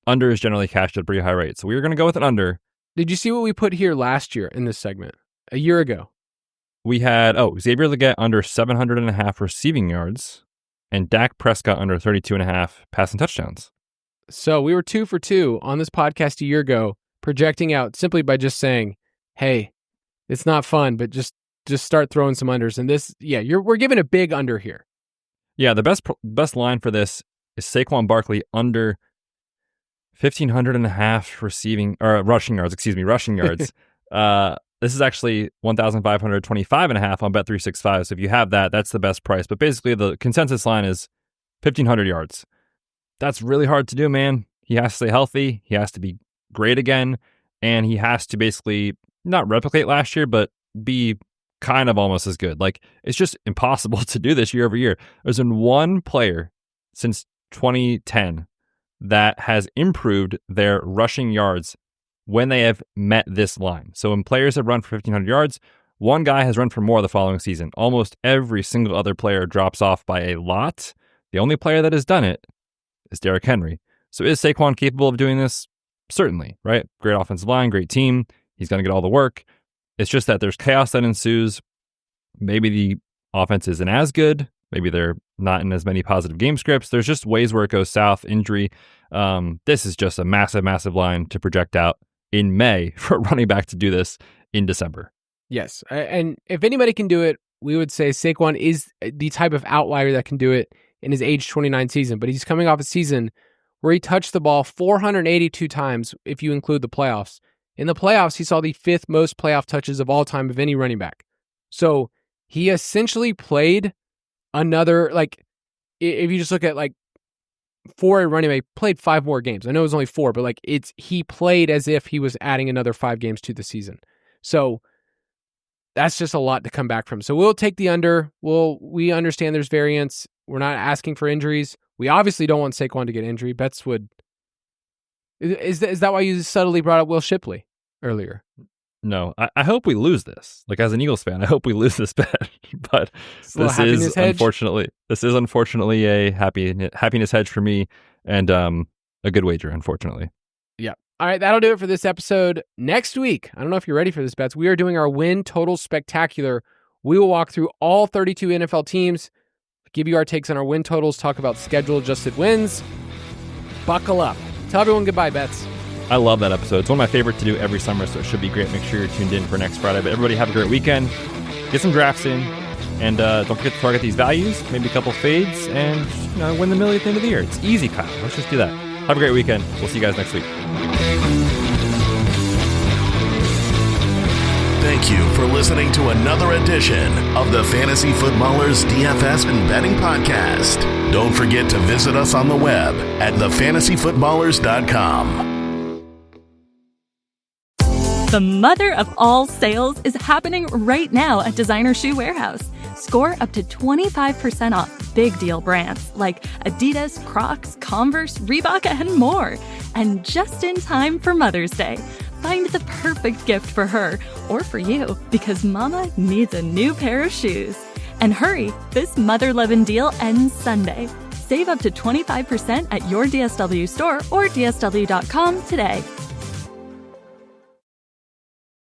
E: Under is generally cashed at a pretty high rate. So we are going to go with an under.
D: Did you see what we put here last year in this segment? A year ago.
E: We had, Xavier Legette under 700.5 receiving yards and Dak Prescott under 32.5 passing touchdowns.
D: So we were 2 for 2 on this podcast a year ago, projecting out simply by just saying, hey, it's not fun, but just start throwing some unders. And this, we're giving a big under here.
E: Yeah, the best line for this is Saquon Barkley under 1,500.5 rushing yards. This is actually 1,525.5 on Bet365. So if you have that, that's the best price. But basically, the consensus line is 1,500 yards. That's really hard to do, man. He has to stay healthy. He has to be great again. And he has to basically not replicate last year, but be kind of almost as good. Like, it's just impossible to do this year over year. There's been one player since 2010 that has improved their rushing yards when they have met this line. So when players have run for 1,500 yards, one guy has run for more the following season. Almost every single other player drops off by a lot. The only player that has done it is Derrick Henry. So is Saquon capable of doing this? Certainly, right? Great offensive line, great team. He's going to get all the work. It's just that there's chaos that ensues. Maybe the offense isn't as good. Maybe they're not in as many positive game scripts. There's just ways where it goes south, injury. This is just a massive, massive line to project out in May for a running back to do this in December.
D: Yes. And if anybody can do it, we would say Saquon is the type of outlier that can do it in his age 29 season. But he's coming off a season where he touched the ball 482 times if you include the playoffs. In the playoffs, he saw the 5th most playoff touches of all time of any running back. So he essentially played another, like, if you just look at, like, for a running back, played 5 more games. I know it was only 4, but, like, he played as if he was adding another 5 games to the season. So that's just a lot to come back from. So we'll take the under. We understand there's variance. We're not asking for injuries. We obviously don't want Saquon to get injury. Betz would. Is that why you subtly brought up Will Shipley earlier?
E: No, I hope we lose this. Like, as an Eagles fan, I hope we lose this bet. But this is unfortunately a happiness hedge for me, and a good wager, unfortunately.
D: Yeah. All right, that'll do it for this episode. Next week, I don't know if you're ready for this, Betz. We are doing our win total spectacular. We will walk through all 32 NFL teams, give you our takes on our win totals, talk about schedule adjusted wins. Buckle up. Tell everyone goodbye, Betz.
E: I love that episode. It's one of my favorite to do every summer, so it should be great. Make sure you're tuned in for next Friday. But everybody have a great weekend. Get some drafts in, and don't forget to target these values, maybe a couple fades, and win the million at the end of the year. It's easy, Kyle. Let's just do that. Have a great weekend. We'll see you guys next week.
C: Thank you for listening to another edition of the Fantasy Footballers DFS and Betting Podcast. Don't forget to visit us on the web at thefantasyfootballers.com.
M: The mother of all sales is happening right now at Designer Shoe Warehouse. Score up to 25% off big deal brands like Adidas, Crocs, Converse, Reebok, and more. And just in time for Mother's Day. Find the perfect gift for her or for you, because Mama needs a new pair of shoes. And hurry, this mother-loving deal ends Sunday. Save up to 25% at your DSW store or DSW.com today.